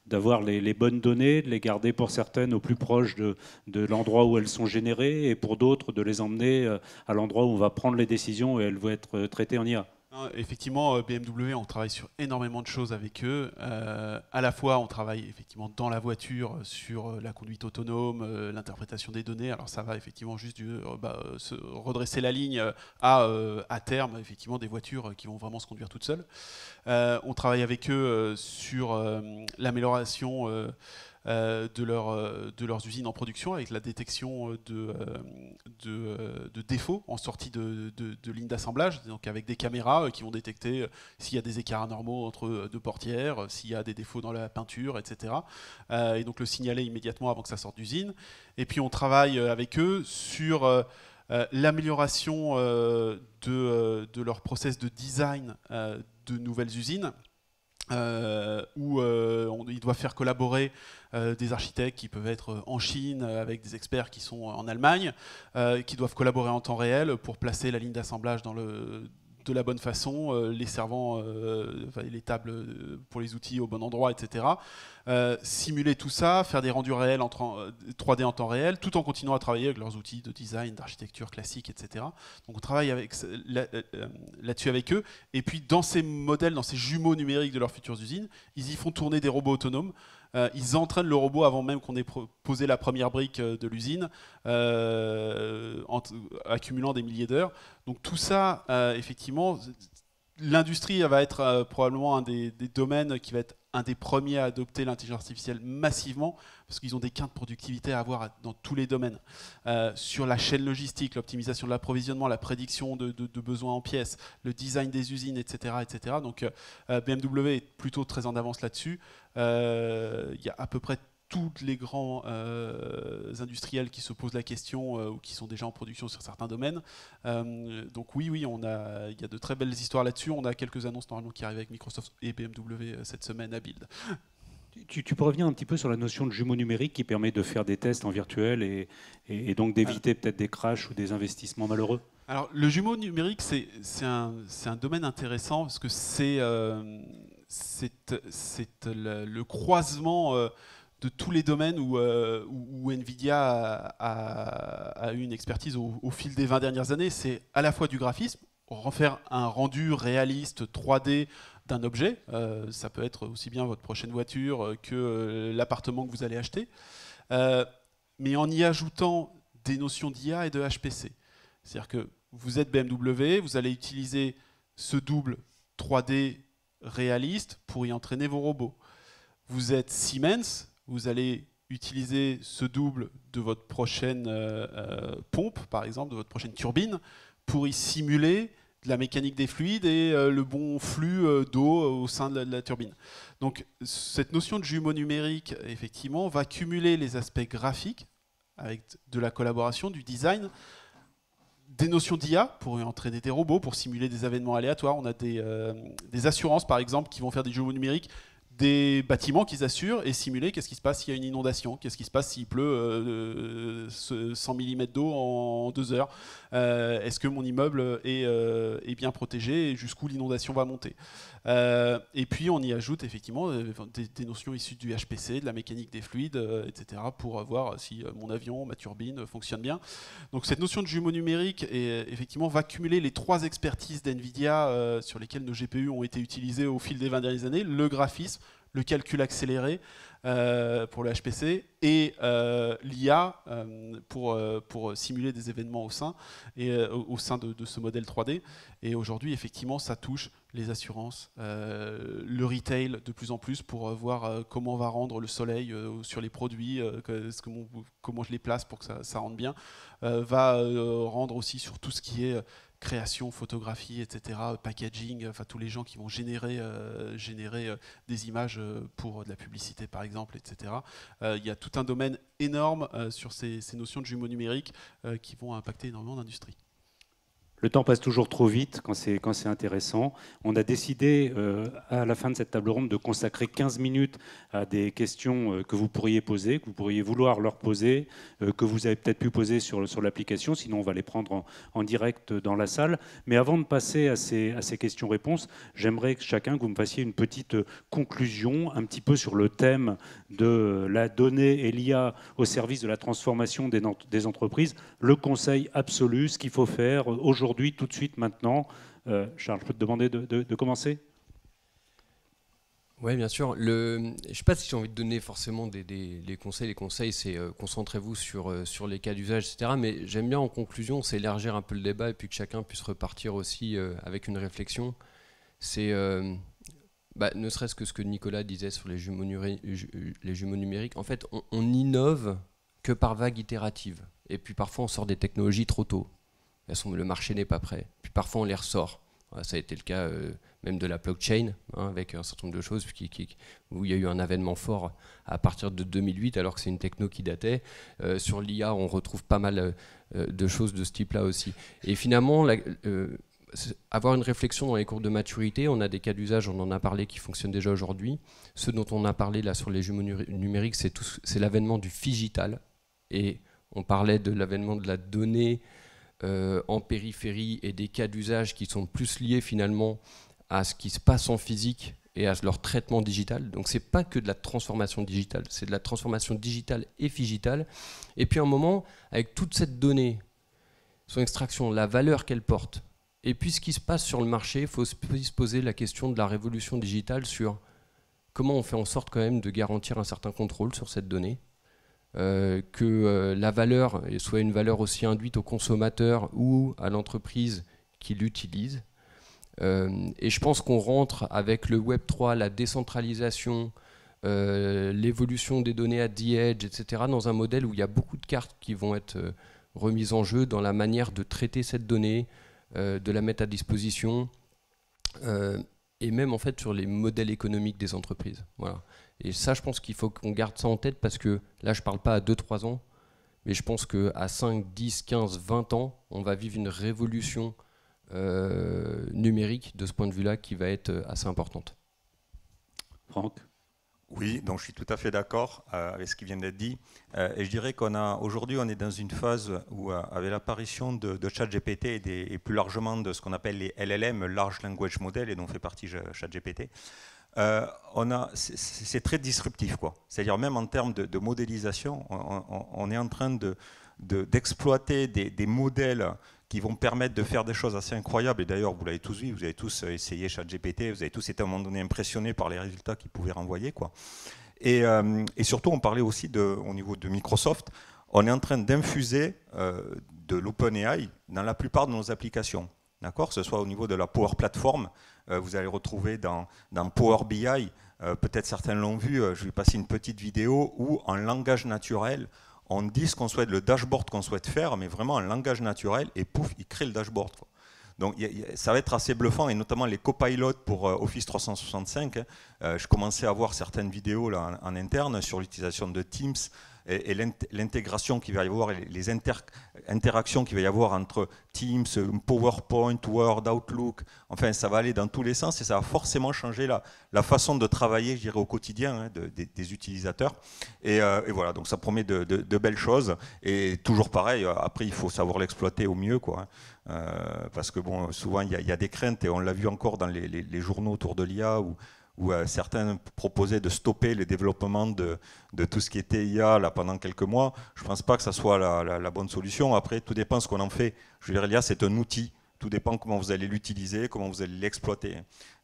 d'avoir les bonnes données, de les garder pour certaines au plus proche de l'endroit où elles sont générées, et pour d'autres, de les emmener à l'endroit où on va prendre les décisions et elles vont être traitées en IA. Effectivement, BMW, on travaille sur énormément de choses avec eux. À la fois, on travaille effectivement dans la voiture sur la conduite autonome, l'interprétation des données. Alors ça va effectivement juste se redresser la ligne à terme, effectivement, des voitures qui vont vraiment se conduire toutes seules. On travaille avec eux sur l'amélioration de leurs usines en production avec la détection de défauts en sortie de ligne d'assemblage, donc avec des caméras qui vont détecter s'il y a des écarts anormaux entre deux portières, s'il y a des défauts dans la peinture, etc. Et donc le signaler immédiatement avant que ça sorte d'usine. Et puis on travaille avec eux sur l'amélioration de leur process de design de nouvelles usines. Où ils doivent faire collaborer des architectes qui peuvent être en Chine avec des experts qui sont en Allemagne, qui doivent collaborer en temps réel pour placer la ligne d'assemblage de la bonne façon, les servants, les tables pour les outils au bon endroit, etc. Simuler tout ça, faire des rendus réels 3D en temps réel, tout en continuant à travailler avec leurs outils de design, d'architecture classique, etc. Donc on travaille là-dessus avec eux. Et puis dans ces modèles, dans ces jumeaux numériques de leurs futures usines, ils y font tourner des robots autonomes. Ils entraînent le robot avant même qu'on ait posé la première brique de l'usine, accumulant des milliers d'heures. Donc tout ça, effectivement, l'industrie va être probablement un des domaines qui va être un des premiers à adopter l'intelligence artificielle massivement, parce qu'ils ont des gains de productivité à avoir dans tous les domaines. Sur la chaîne logistique, l'optimisation de l'approvisionnement, la prédiction de besoins en pièces, le design des usines, etc. etc. Donc BMW est plutôt très en avance là-dessus. Il y a à peu près tous les grands industriels qui se posent la question ou qui sont déjà en production sur certains domaines. Donc oui, il y a de très belles histoires là-dessus. On a quelques annonces normalement qui arrivent avec Microsoft et BMW cette semaine à Build. Tu peux revenir un petit peu sur la notion de jumeau numérique qui permet de faire des tests en virtuel et donc d'éviter peut-être des crashs ou des investissements malheureux? Alors, le jumeau numérique, c'est un domaine intéressant parce que c'est le croisement de tous les domaines où NVIDIA a eu une expertise au fil des 20 dernières années. C'est à la fois du graphisme, refaire un rendu réaliste 3D d'un objet. Ça peut être aussi bien votre prochaine voiture que l'appartement que vous allez acheter. Mais en y ajoutant des notions d'IA et de HPC. C'est-à-dire que vous êtes BMW, vous allez utiliser ce double 3D réaliste pour y entraîner vos robots. Vous êtes Siemens, vous allez utiliser ce double de votre prochaine pompe, par exemple, de votre prochaine turbine, pour y simuler de la mécanique des fluides et le bon flux d'eau au sein de la turbine. Donc cette notion de jumeau numérique, effectivement, va cumuler les aspects graphiques avec de la collaboration, du design, des notions d'IA pour entraîner des robots, pour simuler des événements aléatoires. On a des assurances, par exemple, qui vont faire des jumeaux numériques, des bâtiments qu'ils assurent et simuler qu'est-ce qui se passe s'il y a une inondation, qu'est-ce qui se passe s'il pleut 100 mm d'eau en 2 heures. Est-ce que mon immeuble est bien protégé et jusqu'où l'inondation va monter. Et puis on y ajoute effectivement des notions issues du HPC, de la mécanique des fluides, etc. pour voir si mon avion, ma turbine fonctionne bien. Donc cette notion de jumeau numérique effectivement va cumuler les 3 expertises d'NVIDIA sur lesquelles nos GPU ont été utilisés au fil des 20 dernières années, le graphisme, le calcul accéléré pour le HPC et l'IA pour simuler des événements au sein de ce modèle 3D. Et aujourd'hui, effectivement, ça touche les assurances, le retail de plus en plus pour voir comment on va rendre le soleil sur les produits, comment je les place pour que ça rentre bien, va rendre aussi sur tout ce qui est création, photographie, etc., packaging, enfin tous les gens qui vont générer des images pour de la publicité par exemple, etc. Il y a tout un domaine énorme sur ces notions de jumeaux numériques qui vont impacter énormément d'industries. Le temps passe toujours trop vite quand c'est intéressant. On a décidé à la fin de cette table ronde de consacrer 15 minutes à des questions que vous pourriez poser, que vous pourriez vouloir leur poser, que vous avez peut-être pu poser sur l'application, sinon on va les prendre en direct dans la salle. Mais avant de passer à ces questions-réponses, j'aimerais que chacun, que vous me fassiez une petite conclusion un petit peu sur le thème de la donnée et l'IA au service de la transformation des entreprises, le conseil absolu, ce qu'il faut faire aujourd'hui, tout de suite, maintenant. Charles, je peux te demander de commencer ? Oui, bien sûr. Je ne sais pas si j'ai envie de donner forcément les conseils. Les conseils, c'est concentrez-vous sur les cas d'usage, etc. Mais j'aime bien en conclusion, c'est élargir un peu le débat et puis que chacun puisse repartir aussi avec une réflexion. C'est ne serait-ce que ce que Nicolas disait sur les jumeaux numériques. En fait, on innove que par vague itérative. Et puis parfois, on sort des technologies trop tôt. Le marché n'est pas prêt. Puis parfois, on les ressort. Ça a été le cas même de la blockchain, avec un certain nombre de choses où il y a eu un avènement fort à partir de 2008, alors que c'est une techno qui datait. Sur l'IA, on retrouve pas mal de choses de ce type-là aussi. Et finalement, avoir une réflexion dans les courbes de maturité, on a des cas d'usage, on en a parlé, qui fonctionnent déjà aujourd'hui. Ceux dont on a parlé là sur les jumeaux numériques, c'est l'avènement du phygital. Et on parlait de l'avènement de la donnée en périphérie et des cas d'usage qui sont plus liés finalement à ce qui se passe en physique et à leur traitement digital. Donc c'est pas que de la transformation digitale, c'est de la transformation digitale et phygitale. Et puis à un moment, avec toute cette donnée, son extraction, la valeur qu'elle porte, et puis ce qui se passe sur le marché, il faut se poser la question de la révolution digitale sur comment on fait en sorte quand même de garantir un certain contrôle sur cette donnée. Que la valeur soit une valeur aussi induite au consommateur ou à l'entreprise qui l'utilise. Et je pense qu'on rentre avec le Web3, la décentralisation, l'évolution des données à the edge, etc., dans un modèle où il y a beaucoup de cartes qui vont être remises en jeu dans la manière de traiter cette donnée, de la mettre à disposition, et même en fait sur les modèles économiques des entreprises. Voilà. Et ça, je pense qu'il faut qu'on garde ça en tête parce que là, je ne parle pas à 2-3 ans, mais je pense qu'à 5, 10, 15, 20 ans, on va vivre une révolution numérique de ce point de vue-là qui va être assez importante. Franck ? Oui, donc je suis tout à fait d'accord avec ce qui vient d'être dit. Et je dirais qu'aujourd'hui, on est dans une phase où, avec l'apparition de ChatGPT et plus largement de ce qu'on appelle les LLM, Large Language Model, et dont fait partie ChatGPT, c'est très disruptif, quoi. C'est-à-dire même en termes de modélisation, on est en train d'exploiter des modèles qui vont permettre de faire des choses assez incroyables. Et d'ailleurs, vous l'avez tous vu, vous avez tous essayé ChatGPT, vous avez tous été à un moment donné impressionnés par les résultats qu'il pouvait renvoyer, quoi. Et surtout, on parlait aussi au niveau de Microsoft, on est en train d'infuser de l'OpenAI dans la plupart de nos applications. D'accord ? Que ce soit au niveau de la Power Platform, vous allez retrouver dans Power BI, peut-être certains l'ont vu, je vais passer une petite vidéo où en langage naturel, on dit ce qu'on souhaite, le dashboard qu'on souhaite faire, mais vraiment en langage naturel, et pouf, il crée le dashboard, quoi. Donc ça va être assez bluffant, et notamment les copilotes pour Office 365. Je commençais à voir certaines vidéos là, en interne sur l'utilisation de Teams et l'intégration qu'il va y avoir, les interactions qu'il va y avoir entre Teams, PowerPoint, Word, Outlook. Enfin, ça va aller dans tous les sens et ça va forcément changer la façon de travailler, je dirais, au quotidien des utilisateurs. Et voilà, donc ça promet de belles choses. Et toujours pareil, après, il faut savoir l'exploiter au mieux, quoi. Parce que bon, souvent, il y a des craintes, et on l'a vu encore dans les journaux autour de l'IA, où certains proposaient de stopper le développement de tout ce qui était IA là, pendant quelques mois. Je ne pense pas que ça soit la bonne solution. Après, tout dépend de ce qu'on en fait. Je veux dire, l'IA, c'est un outil. Tout dépend comment vous allez l'utiliser, comment vous allez l'exploiter.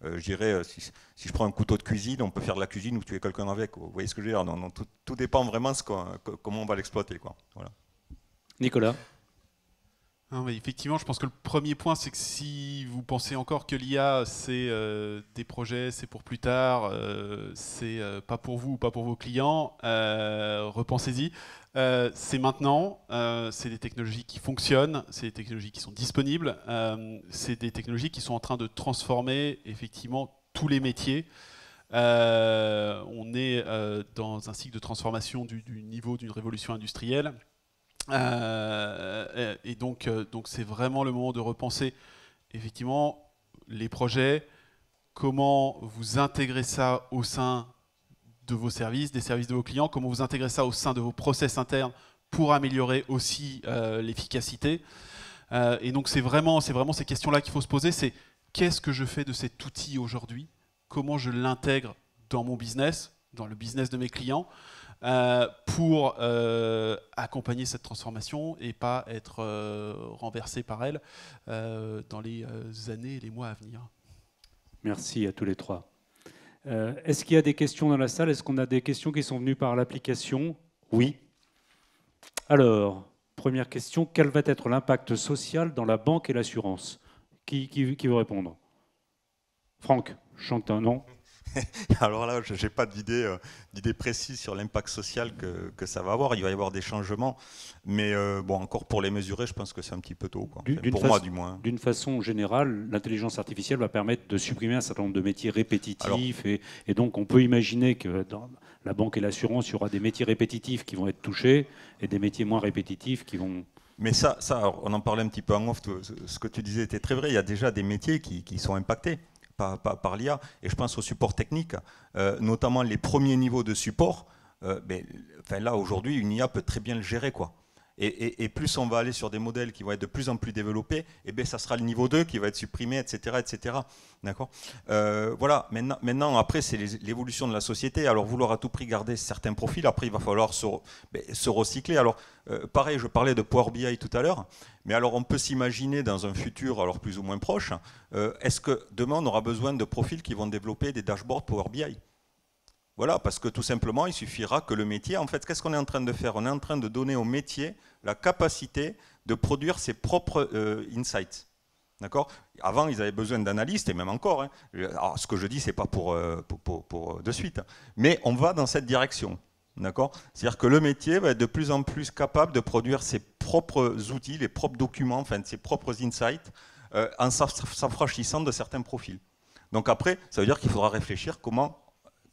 Je dirais, si je prends un couteau de cuisine, on peut faire de la cuisine ou tuer quelqu'un avec. Vous voyez ce que je veux dire ? Non, tout dépend vraiment de comment on va l'exploiter, quoi. Voilà. Nicolas ? Non, mais effectivement, je pense que le premier point, c'est que si vous pensez encore que l'IA, c'est des projets, c'est pour plus tard, c'est pas pour vous ou pas pour vos clients, repensez-y. C'est maintenant, c'est des technologies qui fonctionnent, c'est des technologies qui sont disponibles, c'est des technologies qui sont en train de transformer effectivement tous les métiers. On est dans un cycle de transformation du niveau d'une révolution industrielle. Et donc c'est vraiment le moment de repenser effectivement les projets, comment vous intégrez ça au sein de vos services, des services de vos clients, comment vous intégrez ça au sein de vos process internes pour améliorer aussi l'efficacité. Et donc c'est vraiment ces questions-là qu'il faut se poser, c'est qu'est-ce que je fais de cet outil aujourd'hui, comment je l'intègre dans mon business, dans le business de mes clients, pour accompagner cette transformation et pas être renversé par elle dans les années et les mois à venir. Merci à tous les trois. Est-ce qu'il y a des questions dans la salle ? Est-ce qu'on a des questions qui sont venues par l'application ? Oui. Alors, première question, quel va être l'impact social dans la banque et l'assurance ? Qui veut répondre ? Franck, Chantin, non ? Alors là, je n'ai pas d'idée précise sur l'impact social que ça va avoir. Il va y avoir des changements, mais bon, encore pour les mesurer, je pense que c'est un petit peu tôt, quoi. Pour moi, du moins. D'une façon générale, l'intelligence artificielle va permettre de supprimer un certain nombre de métiers répétitifs. Et donc, on peut imaginer que dans la banque et l'assurance, il y aura des métiers répétitifs qui vont être touchés et des métiers moins répétitifs qui vont... Mais ça, on en parlait un petit peu en off, ce que tu disais était très vrai. Il y a déjà des métiers qui sont impactés par l'IA, et je pense au support technique, notamment les premiers niveaux de support. Là, aujourd'hui, une IA peut très bien le gérer, quoi. Et plus on va aller sur des modèles qui vont être de plus en plus développés, et ça sera le niveau 2 qui va être supprimé, etc. etc. D'accord ? Voilà, maintenant, après, c'est l'évolution de la société. Alors, vouloir à tout prix garder certains profils, après, il va falloir se recycler. Alors, pareil, je parlais de Power BI tout à l'heure, mais alors, on peut s'imaginer dans un futur, alors plus ou moins proche, est-ce que demain, on aura besoin de profils qui vont développer des dashboards Power BI ? Voilà, parce que tout simplement, il suffira que le métier... En fait, qu'est-ce qu'on est en train de faire ? On est en train de donner au métier la capacité de produire ses propres insights. D'accord ? Avant, ils avaient besoin d'analystes, et même encore. Hein. Alors, ce que je dis, ce n'est pas pour de suite. Hein. Mais on va dans cette direction. D'accord ? C'est-à-dire que le métier va être de plus en plus capable de produire ses propres outils, les propres documents, enfin, ses propres insights, en s'affranchissant de certains profils. Donc après, ça veut dire qu'il faudra réfléchir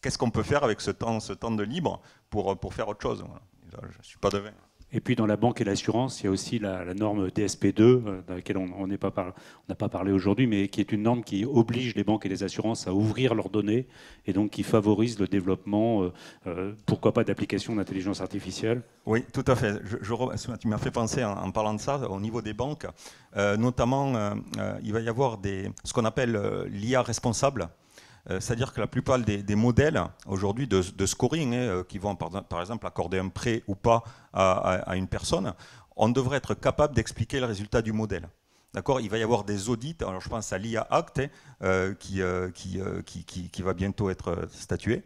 qu'est-ce qu'on peut faire avec ce temps de libre pour faire autre chose. Voilà. Je ne suis pas devin. Et puis dans la banque et l'assurance, il y a aussi la norme DSP2, dans laquelle on n'a pas parlé aujourd'hui, mais qui est une norme qui oblige les banques et les assurances à ouvrir leurs données et donc qui favorise le développement, pourquoi pas, d'applications d'intelligence artificielle. Oui, tout à fait. Tu m'as fait penser en parlant de ça, au niveau des banques, notamment il va y avoir ce qu'on appelle l'IA responsable. C'est-à-dire que la plupart des modèles aujourd'hui de scoring qui vont par exemple accorder un prêt ou pas à une personne, on devrait être capable d'expliquer le résultat du modèle. D'accord ? Il va y avoir des audits, alors je pense à l'IA Act qui va bientôt être statué.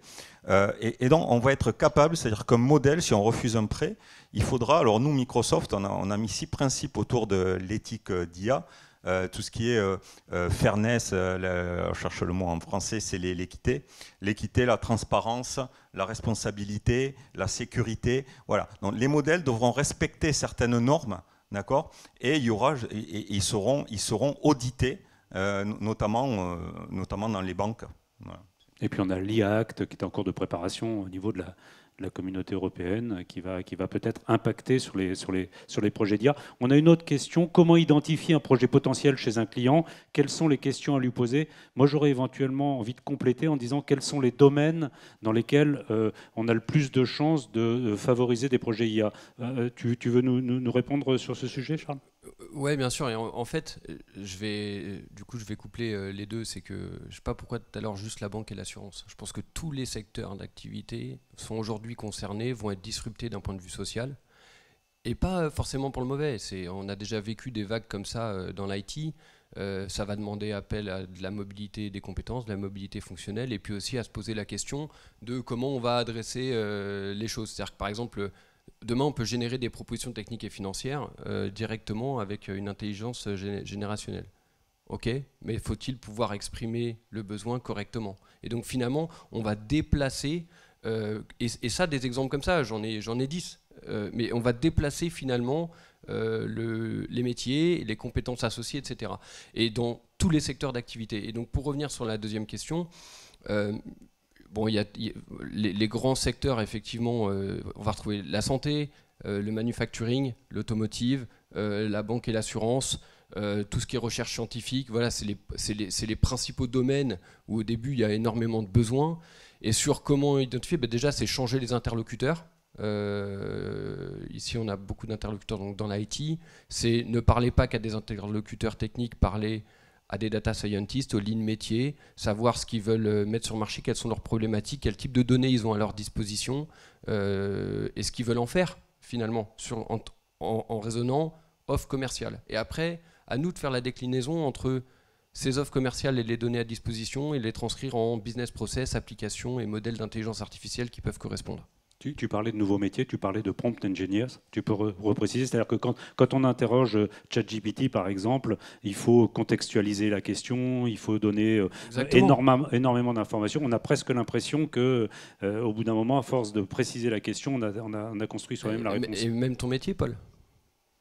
Et donc on va être capable, c'est-à-dire qu'un modèle, si on refuse un prêt, il faudra, alors nous Microsoft, on a mis 6 principes autour de l'éthique d'IA. Tout ce qui est fairness, je cherche le mot en français, c'est l'équité. L'équité, la transparence, la responsabilité, la sécurité. Voilà. Donc, les modèles devront respecter certaines normes, d'accord ? Et ils seront audités, notamment dans les banques. Voilà. Et puis on a l'IA Act qui est en cours de préparation au niveau de la communauté européenne qui va peut-être impacter sur les projets d'IA. On a une autre question, comment identifier un projet potentiel chez un client ? Quelles sont les questions à lui poser ? Moi, j'aurais éventuellement envie de compléter en disant quels sont les domaines dans lesquels on a le plus de chances de favoriser des projets IA. Tu veux nous répondre sur ce sujet, Charles ? Oui, bien sûr. Et en fait, je vais coupler les deux. C'est que je ne sais pas pourquoi tout à l'heure juste la banque et l'assurance. Je pense que tous les secteurs d'activité sont aujourd'hui concernés, vont être disruptés d'un point de vue social. Et pas forcément pour le mauvais. On a déjà vécu des vagues comme ça dans l'IT. Ça va demander appel à de la mobilité des compétences, de la mobilité fonctionnelle, et puis aussi à se poser la question de comment on va adresser les choses. C'est-à-dire que par exemple, demain, on peut générer des propositions techniques et financières directement avec une intelligence générationnelle. Ok, mais faut-il pouvoir exprimer le besoin correctement ? Et donc finalement, on va déplacer, et ça, des exemples comme ça, j'en ai 10, mais on va déplacer finalement les métiers, les compétences associées, etc. Et dans tous les secteurs d'activité. Et donc pour revenir sur la deuxième question, bon, il y a les grands secteurs, effectivement, on va retrouver la santé, le manufacturing, l'automotive, la banque et l'assurance, tout ce qui est recherche scientifique. Voilà, c'est les principaux domaines où au début il y a énormément de besoins. Et sur comment identifier, déjà c'est changer les interlocuteurs. Ici on a beaucoup d'interlocuteurs donc dans l'IT. C'est ne parlez pas qu'à des interlocuteurs techniques, parlez à des data scientists, aux lignes métiers, savoir ce qu'ils veulent mettre sur le marché, quelles sont leurs problématiques, quel type de données ils ont à leur disposition, et ce qu'ils veulent en faire finalement, en raisonnant offre commerciale. Et après, à nous de faire la déclinaison entre ces offres commerciales et les données à disposition et les transcrire en business process, applications et modèles d'intelligence artificielle qui peuvent correspondre. Tu parlais de nouveaux métiers, tu parlais de prompt engineers. Tu peux repréciser, c'est-à-dire que quand on interroge ChatGPT, par exemple, il faut contextualiser la question, il faut donner énormément d'informations. On a presque l'impression que, au bout d'un moment, à force de préciser la question, on a construit soi-même la réponse. Et même ton métier, Paul.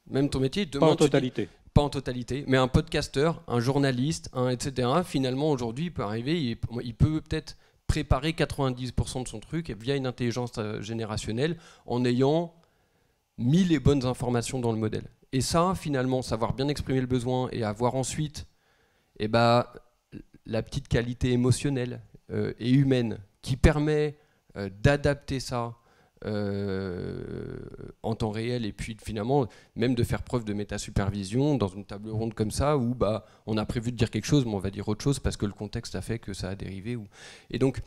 Même ton métier. Pas en totalité. Pas en totalité, mais un podcasteur, un journaliste, etc. Finalement, aujourd'hui, il peut arriver, il peut peut-être préparer 90% de son truc via une intelligence générationnelle en ayant mis les bonnes informations dans le modèle. Et ça, finalement, savoir bien exprimer le besoin et avoir ensuite la petite qualité émotionnelle et humaine qui permet d'adapter ça en temps réel et puis finalement même de faire preuve de méta-supervision dans une table ronde comme ça où on a prévu de dire quelque chose mais on va dire autre chose parce que le contexte a fait que ça a dérivé. Et donc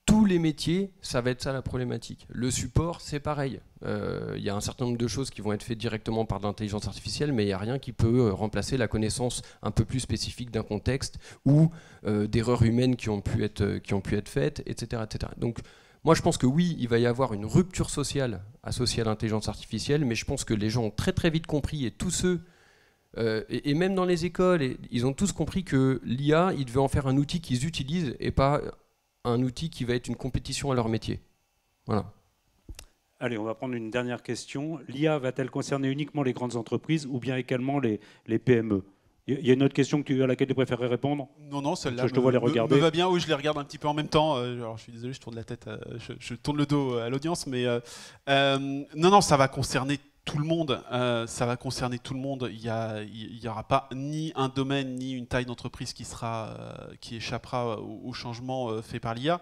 tous les métiers, ça va être ça la problématique. Le support, c'est pareil. Il y a un certain nombre de choses qui vont être faites directement par de l'intelligence artificielle, mais il n'y a rien qui peut remplacer la connaissance un peu plus spécifique d'un contexte ou d'erreurs humaines qui ont pu être faites, etc., etc. Donc moi, je pense que oui, il va y avoir une rupture sociale associée à l'intelligence artificielle, mais je pense que les gens ont très très vite compris, et tous ceux, et même dans les écoles, ils ont tous compris que l'IA, ils devaient en faire un outil qu'ils utilisent et pas un outil qui va être une compétition à leur métier. Voilà. Allez, on va prendre une dernière question. L'IA va-t-elle concerner uniquement les grandes entreprises ou bien également les PME ? Il y a une autre question à laquelle tu préférerais répondre ? Non, celle-là je te vois les regarder. Me va bien. Oui, je les regarde un petit peu en même temps. Alors, je suis désolé, je tourne la tête, je tourne le dos à l'audience, mais non, ça va concerner tout le monde, ça va concerner tout le monde. Il n'y aura pas ni un domaine ni une taille d'entreprise qui échappera au changement fait par l'IA.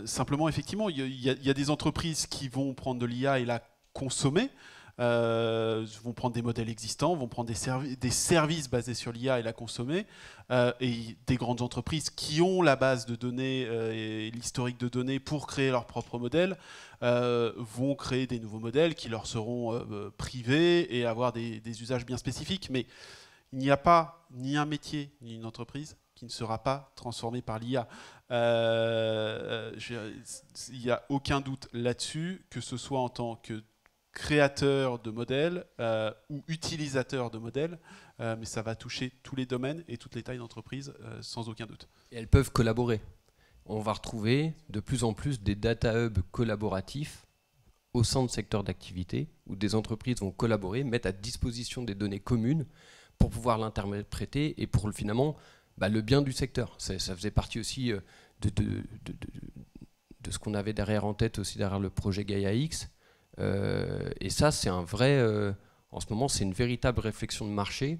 Simplement, effectivement, il y a des entreprises qui vont prendre de l'IA et la consommer. Vont prendre des modèles existants, vont prendre des services basés sur l'IA et la consommer, et des grandes entreprises qui ont la base de données et l'historique de données pour créer leurs propres modèles, vont créer des nouveaux modèles qui leur seront privés et avoir des usages bien spécifiques. Mais il n'y a pas ni un métier ni une entreprise qui ne sera pas transformé par l'IA. Il n'y a aucun doute là-dessus, que ce soit en tant que créateurs de modèles ou utilisateurs de modèles, mais ça va toucher tous les domaines et toutes les tailles d'entreprise sans aucun doute. Et elles peuvent collaborer. On va retrouver de plus en plus des data hubs collaboratifs au sein de secteurs d'activité où des entreprises vont collaborer, mettre à disposition des données communes pour pouvoir l'interpréter et pour finalement le bien du secteur. Ça faisait partie aussi de ce qu'on avait derrière en tête aussi derrière le projet Gaia X. Et ça, c'est un vrai. En ce moment, c'est une véritable réflexion de marché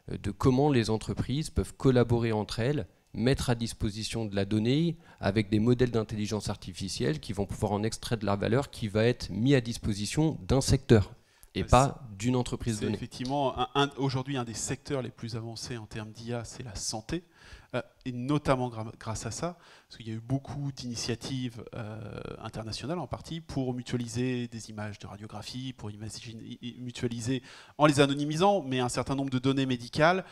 de comment les entreprises peuvent collaborer entre elles, mettre à disposition de la donnée avec des modèles d'intelligence artificielle qui vont pouvoir en extraire de la valeur qui va être mis à disposition d'un secteur et pas d'une entreprise donnée. Effectivement, aujourd'hui, un des secteurs les plus avancés en termes d'IA, c'est la santé. Et notamment grâce à ça, parce qu'il y a eu beaucoup d'initiatives internationales en partie pour mutualiser des images de radiographie, pour mutualiser en les anonymisant, mais un certain nombre de données médicales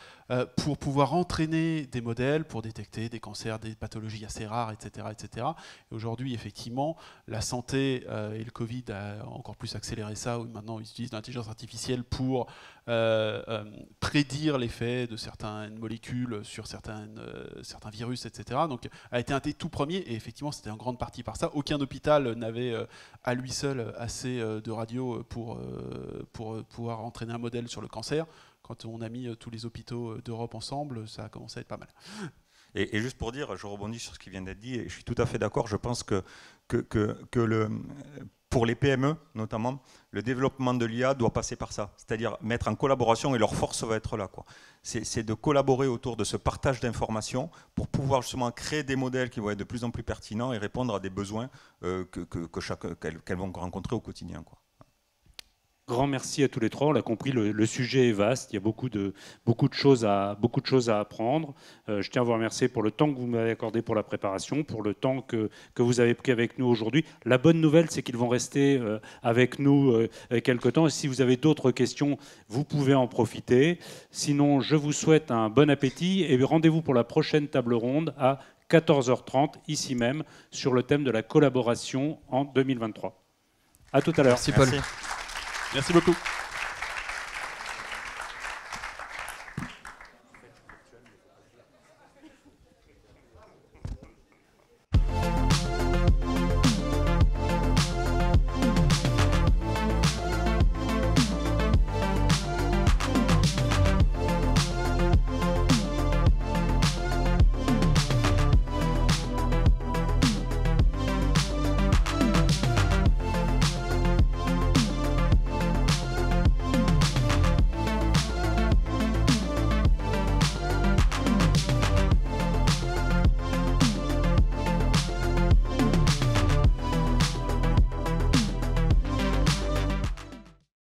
pour pouvoir entraîner des modèles pour détecter des cancers, des pathologies assez rares, etc. etc. Et aujourd'hui, effectivement, la santé et le Covid a encore plus accéléré ça, où maintenant ils utilisent l'intelligence artificielle pour prédire l'effet de certaines molécules sur certains virus, etc. Donc, a été un des tout premiers, et effectivement, c'était en grande partie par ça. Aucun hôpital n'avait à lui seul assez de radio pour pouvoir entraîner un modèle sur le cancer. Quand on a mis tous les hôpitaux d'Europe ensemble, ça a commencé à être pas mal. Et juste pour dire, je rebondis sur ce qui vient d'être dit, et je suis tout à fait d'accord, je pense que pour les PME, notamment, le développement de l'IA doit passer par ça, c'est-à-dire mettre en collaboration, et leur force va être là, quoi. C'est de collaborer autour de ce partage d'informations pour pouvoir justement créer des modèles qui vont être de plus en plus pertinents et répondre à des besoins qu'elles vont rencontrer au quotidien, quoi. Grand merci à tous les trois. On l'a compris, le sujet est vaste. Il y a beaucoup de choses à apprendre. Je tiens à vous remercier pour le temps que vous m'avez accordé pour la préparation, pour le temps que vous avez pris avec nous aujourd'hui. La bonne nouvelle, c'est qu'ils vont rester avec nous quelque temps. Et si vous avez d'autres questions, vous pouvez en profiter. Sinon, je vous souhaite un bon appétit et rendez-vous pour la prochaine table ronde à 14h30, ici même, sur le thème de la collaboration en 2023. À tout à l'heure. Merci Paul. Merci beaucoup.